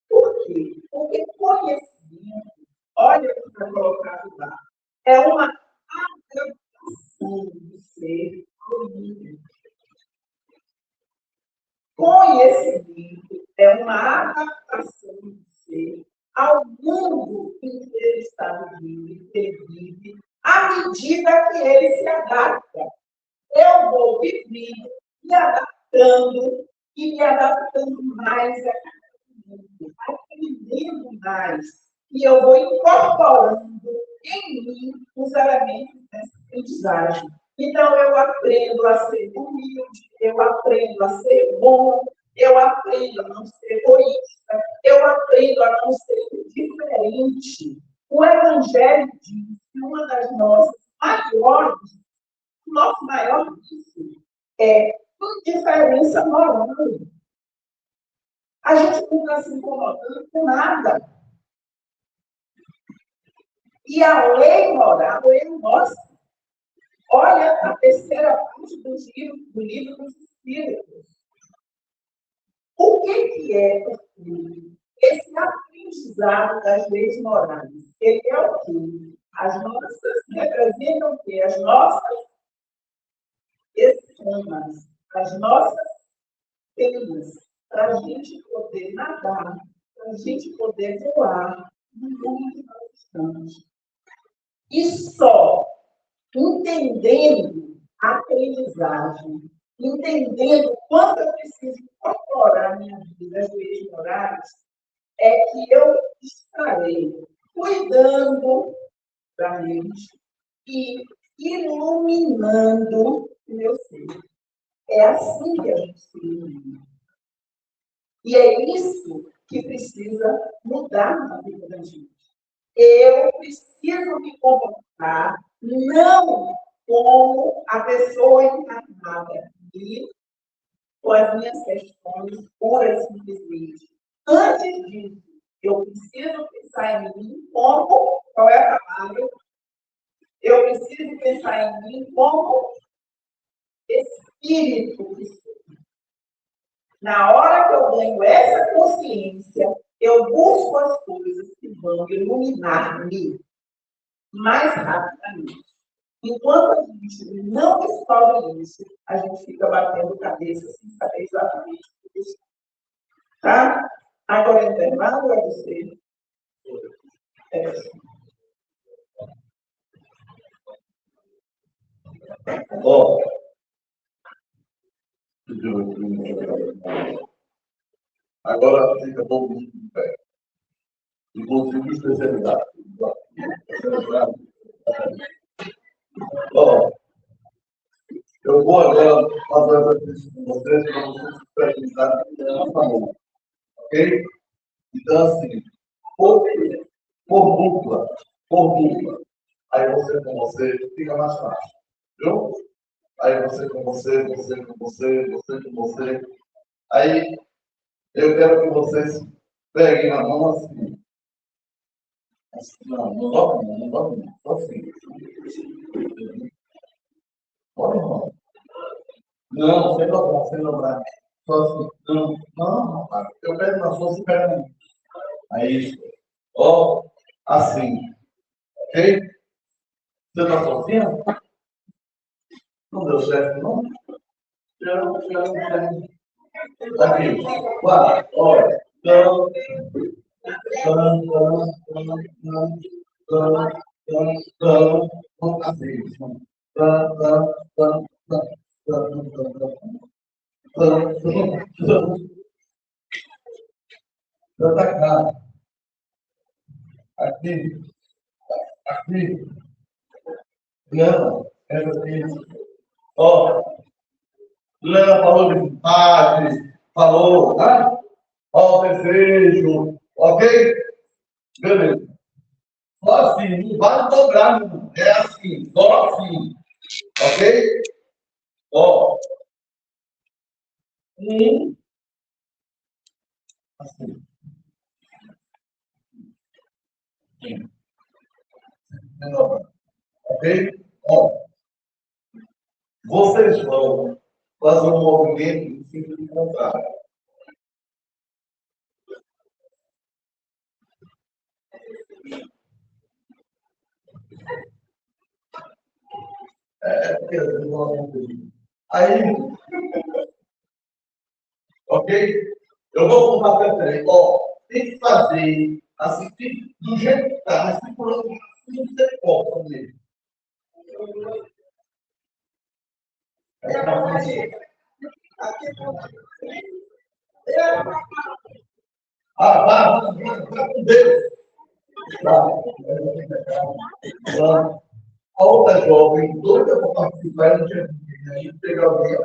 Por quê? Porque conhecimento, olha o que está colocado lá, é uma adaptação do ser ao mundo. Conhecimento é uma adaptação do ser ao mundo em que ele está vivendo, que ele vive, à medida que ele se adapta. Eu vou vivendo, me adaptando e me adaptando mais a cada mundo, aprendendo mais. E eu vou incorporando em mim os elementos dessa aprendizagem. Então, eu aprendo a ser humilde, eu aprendo a ser bom, eu aprendo a não ser egoísta, eu aprendo a não ser diferente. O Evangelho diz que uma das nossas maiores, o nosso maior vício é indiferença moral. A gente não está se incomodando com nada. E a lei moral é nossa. Olha a terceira parte do livro dos Espíritos. O que é esse aprendizado das leis morais? Ele é o quê? As nossas, representam o quê? As nossas escamas, as nossas penas, para a gente poder nadar, para a gente poder voar no mundo que nós estamos. E só entendendo a aprendizagem, entendendo quanto eu preciso incorporar a minha vida as leis morais, é que eu estarei cuidando da mente e iluminando o meu ser. É assim que a gente se ilumina. E é isso que precisa mudar na vida da gente. Eu preciso me comportar não como a pessoa encarnada e com as minhas questões puras e simplesmente. Antes disso, eu preciso pensar em mim como, qual é a palavra? Eu preciso pensar em mim como espírito que sou. Na hora que eu ganho essa consciência, eu busco as coisas que vão iluminar-me mais rapidamente. Enquanto a gente não descobre isso, a gente fica batendo cabeça sem saber exatamente o que isso. Tá? Agora, intervalo é você. Ó. Agora fica todo mundo de pé. Inclusive especialidade. Ó. Eu vou agora fazer essa exercício com vocês para vocês precisarem de favor. Ok? Então, assim, por dupla. Aí você com você fica mais fácil. Viu? Aí você com você com você. Aí eu quero que vocês peguem a mão assim. Não dobra não. Só assim. Pode, irmão. Não, sem dobrar. Só assim. Não, rapaz. Eu pego na sua, você pega na minha. Aí isso. Ó, assim. Ok? Você está sozinho? Não deu certo, não? Já. Aqui. Vai, olha. Aqui. Não, é assim. Ó, Léo falou de vontade, falou, né? Ó, desejo, ok? Beleza. Só assim, não vai dobrar, não. É assim, só assim, ok? Ó, assim. Ok? Ó, vocês vão fazer um movimento em sentido contrário. Aí, ok? Eu vou contar até 3. Ó, tem que fazer assim, do jeito que está, mas se por outro lado, não tem como fazer. Vai com Deus. A outra jovem, doida para participar, não tinha aí pegar alguém.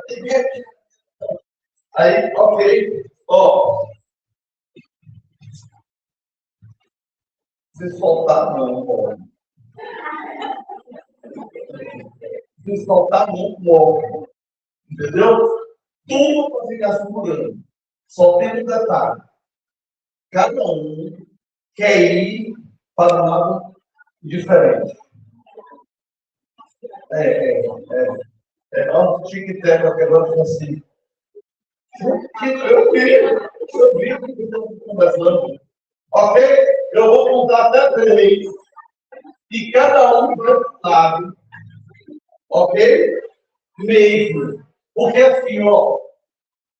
Aí, ok. Ó. Se soltar, não pode. Se soltar, não pode. Entendeu? Tudo para ficar segurando. Só tem um detalhe. Cada um quer ir para um lado diferente. Antes tinha que ter uma quebrada assim. Eu vi que estamos conversando. Ok? Eu vou contar até 3. E cada um vai para um lado. Ok? Mesmo. Porque assim, ó.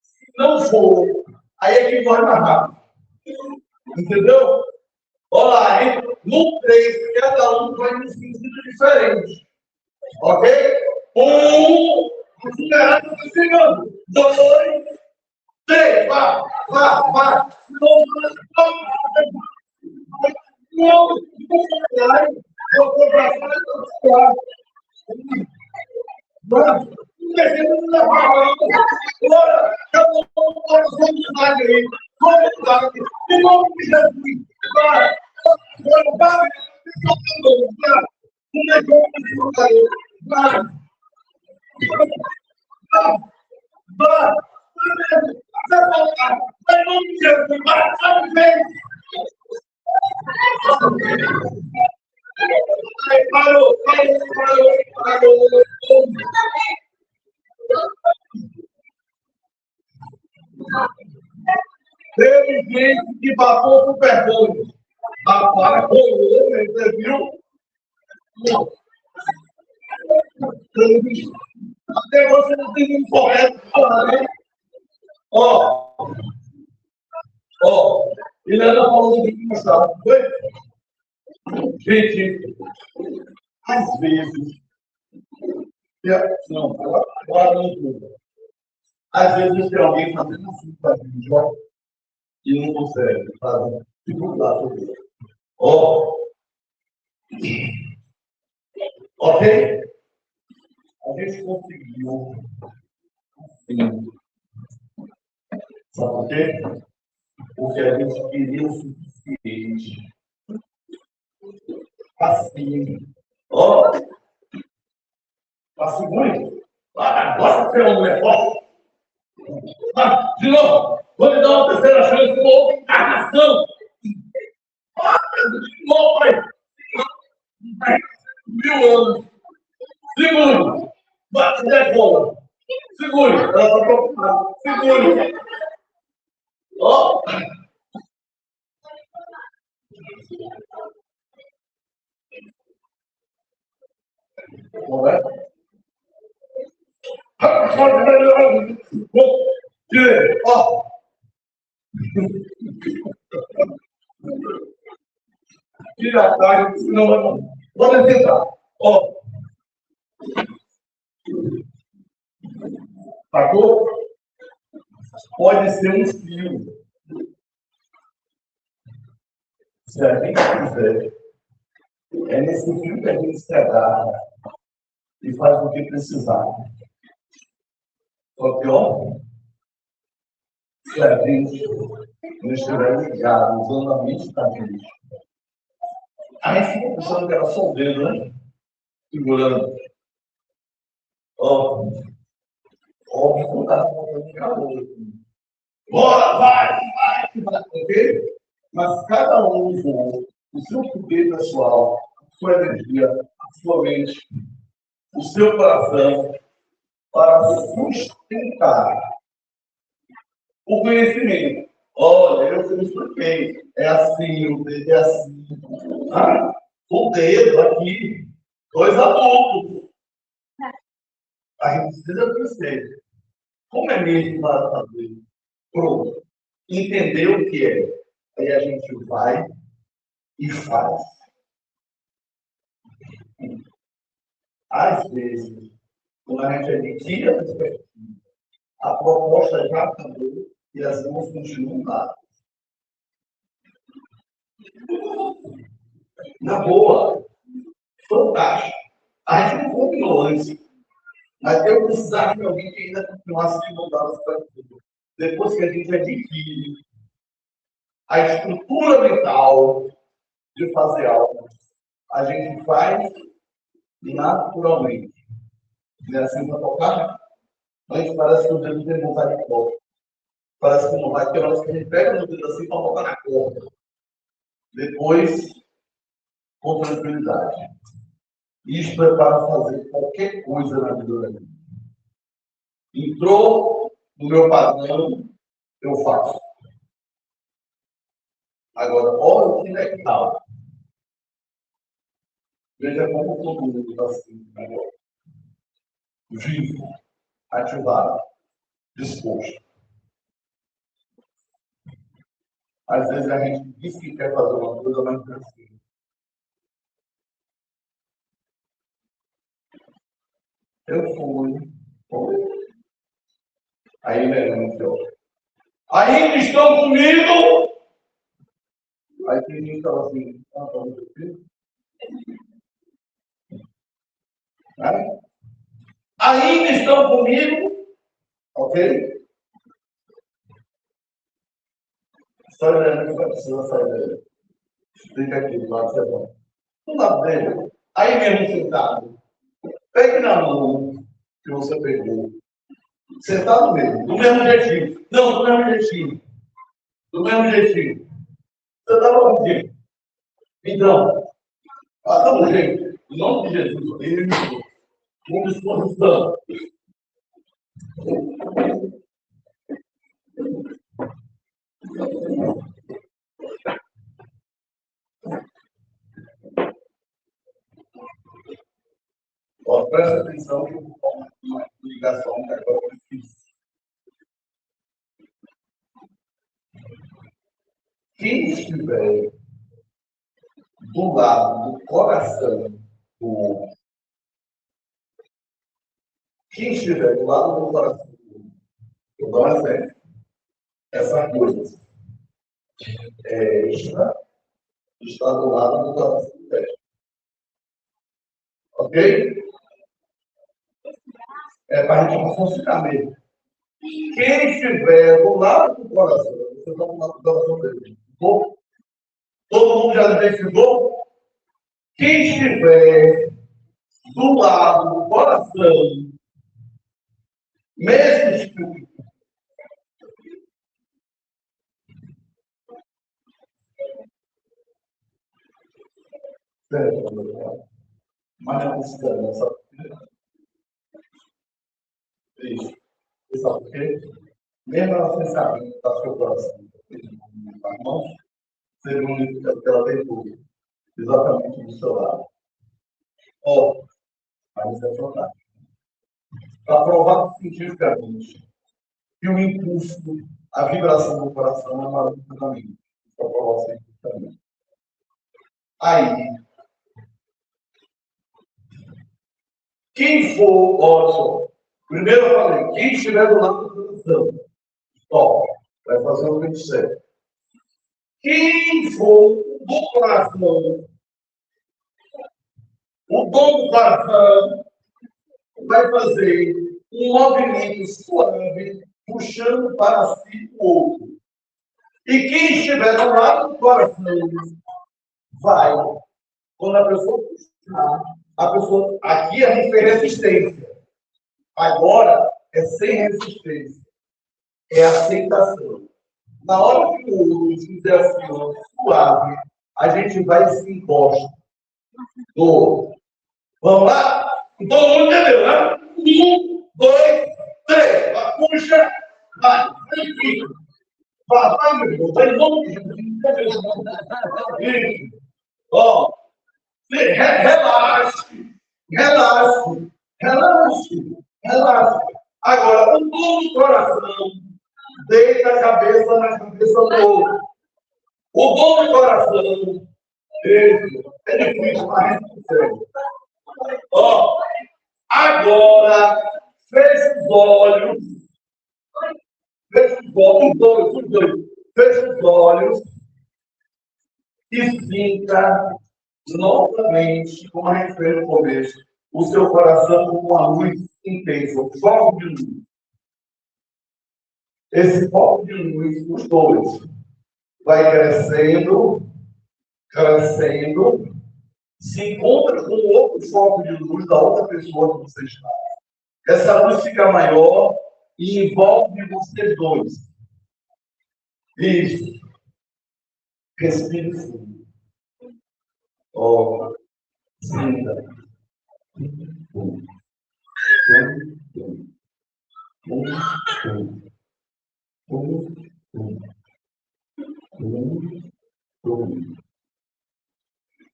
Se não for, aí é que vai mais rápido. Entendeu? Olha lá, hein? No 3, cada um vai em um sentido diferente. Ok? 1, acelerado, está chegando. 2, 3, vai. Parou. Teve gente que passou por perguntas. Agora rolou, você viu? Até você não tem um correto para falar, né? Ó, ele ainda falou do que passava, foi? Gente, às vezes, Não, agora não tudo. Às vezes tem alguém fazendo assim para jogo e não consegue fazer. Dificuldade tudo. Ó, ok? A gente conseguiu. Sim. Sabe por quê? Porque a gente queria o suficiente. Assim. Ó, assim muito. Agora você é um negócio. De novo, vou lhe dar uma terceira chance com encarnação. De novo, pai. 1000 anos. Segure. Bate de bola. Segure. Ela está preocupada. Segure. Ó. Não é? Ó. Tira a carne, senão não. Vamos tentar. Ó. Sacou? Pode ser um fio. Se a gente quiser, é nesse fio que a gente se agarra e faz o que precisar. Só que, ó, se a gente não estiver ligado, usando a mente da gente, a gente fica pensando que era só o dedo, né? Segurando. Ó, óbvio que não está faltando calor. Bora, vai, ok? Mas cada um usou o seu poder pessoal, a sua energia, a sua mente, o seu coração para sustentar o conhecimento. Olha, eu me expliquei. É assim, o dedo é assim. Ah, o dedo aqui, dois adultos. A gente precisa crescer. Como é mesmo para fazer? Pronto. Entender o que é. Aí a gente vai e faz. Às vezes, quando a gente adquire a perspectiva, a proposta já acabou e as mãos continuam dadas. Na boa, fantástico. A gente não combinou antes, mas eu precisava de alguém que ainda continuasse de mudar as coisas. Depois que a gente adquire a estrutura mental de fazer algo, a gente faz naturalmente. E assim para tocar, antes parece que o dedo tem vontade de volta. Parece que não vai, porque nós que a gente pega no dedo assim para botar na corda. Depois, com tranquilidade. Isto é para fazer qualquer coisa na vida da gente. Entrou no meu padrão, eu faço. Agora, olha que legal. Veja como todo mundo está assim agora. Vivo, ativado, disposto. Às vezes a gente diz que quer fazer uma coisa, mas não é assim. Eu fui. Aí, né, ainda estão comigo? Aí tem gente que fala assim, tá meu filho? Né? Ainda estão comigo? Ok? Só olhando que precisa sair dele. Explica aqui, do lado de bom. Do lado dele, aí mesmo sentado, pegue na mão que você pegou. Sentado mesmo, do mesmo jeitinho. Não, do mesmo jeitinho. Do mesmo jeitinho. Você estava pedindo. Então, faça um jeito. Em nome de Jesus, ele me deu. Com disposição. Ó, presta atenção que eu vou falar uma ligação que agora eu fiz. Quem estiver do lado do coração do outro, Quem estiver do lado do coração do outro, eu dou um exemplo. Essa coisa extra está do lado do coração do extra. Ok? É para a gente raciocinar mesmo. Quem estiver do lado do coração, você está do lado do coração dele. Bom? Todo mundo já identificou? Quem estiver do lado do coração, mesmo espírito, mas não precisa não, sabe por quê? Isso. E sabe por quê? Mesmo ela sem saber que está seu coração nas mãos, você não identifica que ela tem tudo. Exatamente do seu lado. Ó, mas isso é fantástico. Está provado cientificamente que o impulso, a vibração do coração é maior do que o caminho. Está provado cientificamente. Aí, quem for, olha só, primeiro eu falei, quem estiver do lado do coração, top, vai fazer o que disser. Quem for do coração, o dom do coração vai fazer um movimento suave, puxando para si o outro. E quem estiver do lado do coração, vai, quando a pessoa puxar, a pessoa, aqui a gente tem resistência. Agora é sem resistência. É aceitação. Na hora que o outro fizer assim, ó, suave, a gente vai e se encosta. Vamos lá? Todo mundo entendeu, né? 1, 2, 3. Puxa, vai. Vai, meu irmão. Vai, isso. Ó, relaxe. Relaxe. Relaxe. Relaxa. Agora, o dom do coração deita a cabeça na cabeça do outro. O dom do coração, é difícil, mas é. Ó, agora, feche os olhos. Feche os olhos, os dois. Feche os olhos e sinta novamente, como a gente fez no começo, o seu coração com a luz intensa, o foco de luz. Esse foco de luz, os dois, vai crescendo, crescendo, se encontra com outro foco de luz da outra pessoa que você está. Essa luz fica maior e envolve vocês dois. Isso. Respire fundo. Ó, sinta.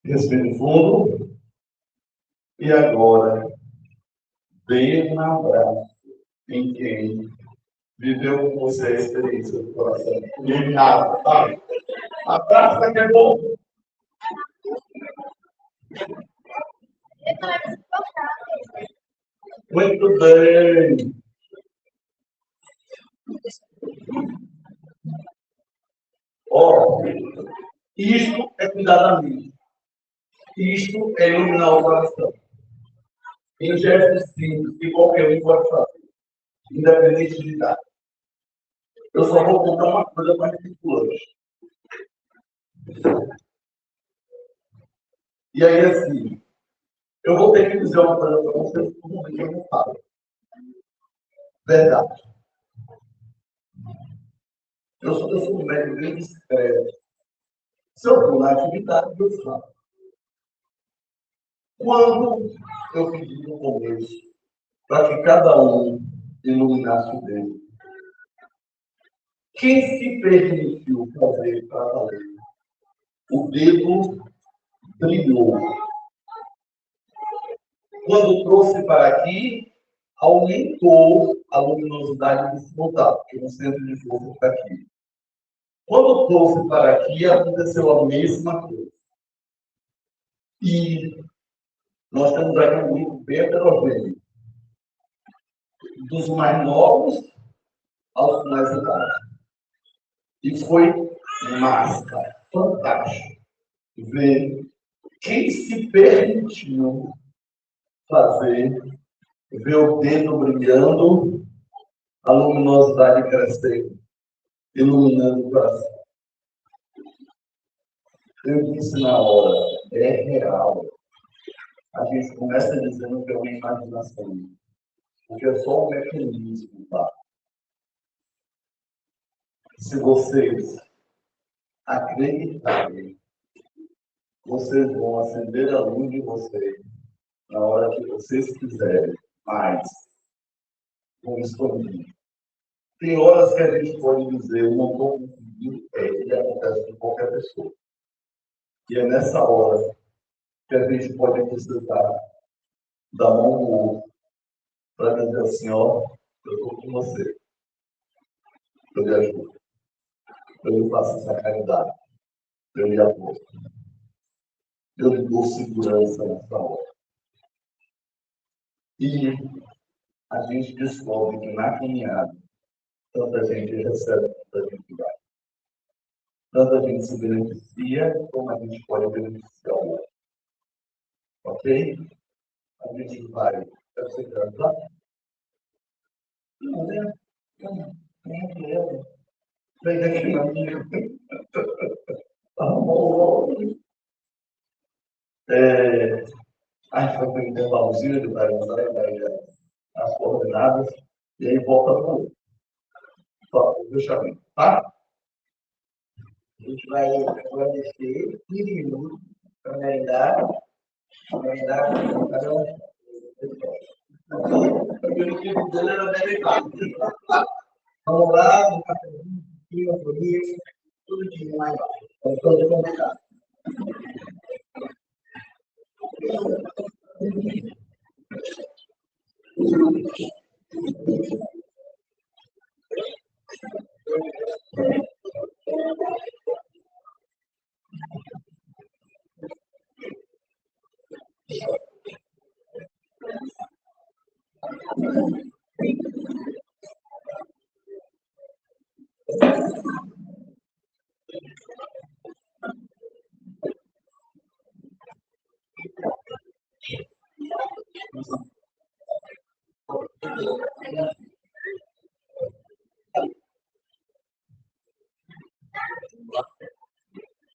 Respire fundo. E agora, dê um abraço em quem viveu com você a experiência do coração. Eliminado, tá? Abraça que é bom. Muito bem. Ó, isto é cuidar da mente. Isto é iluminar o coração. Em gestos simples, que qualquer um pode fazer, independente de idade. Eu só vou contar uma coisa para gente hoje. E aí, assim, eu vou ter que dizer uma coisa para vocês, como que eu não falo. Verdade. Eu sou um médico bem discreto. Se eu for na atividade, eu falo. Quando eu pedi no começo para que cada um iluminasse o dedo, quem se permitiu fazer para valer? O dedo brilhou. Quando trouxe para aqui, aumentou a luminosidade do frontal, porque o centro de força está aqui. Quando trouxe para aqui, aconteceu a mesma coisa. E nós temos aqui um grupo bem heterogêneo. dos mais novos aos mais idade. E foi massa, fantástico, ver quem se permitiu fazer, ver o dedo brilhando, a luminosidade crescendo, iluminando o coração. Eu disse na hora, é real. A gente começa dizendo que é uma imaginação, porque é só um mecanismo, tá? Se vocês acreditarem, vocês vão acender a luz de vocês na hora que vocês quiserem, mas vão expandir. Tem horas que a gente pode dizer, eu não estou conseguindo, ele acontece com qualquer pessoa. E é nessa hora que a gente pode precisar da mão do outro para dizer assim, ó, eu estou com você, eu lhe ajudo, eu lhe faço essa caridade, eu lhe apoio, eu lhe dou segurança nessa hora. E a gente descobre que na caminhada, tanta gente recebe, tanta gente dá. Tanta gente se beneficia, como a gente pode beneficiar o outro. Ok? A gente vai. Quer você cantar? Não, né? Nem quero. Vem daqui na minha. Amor. A gente vai para o intervalozinho, ele vai usar as coordenadas, e aí volta para o outro. Só, deixa eu ver, tá? A gente vai agradecer 15 minutos para finalizar cada um. Vamos lá, um cafezinho, um pouquinho, tudo de mais baixo. Vamos fazer conversar.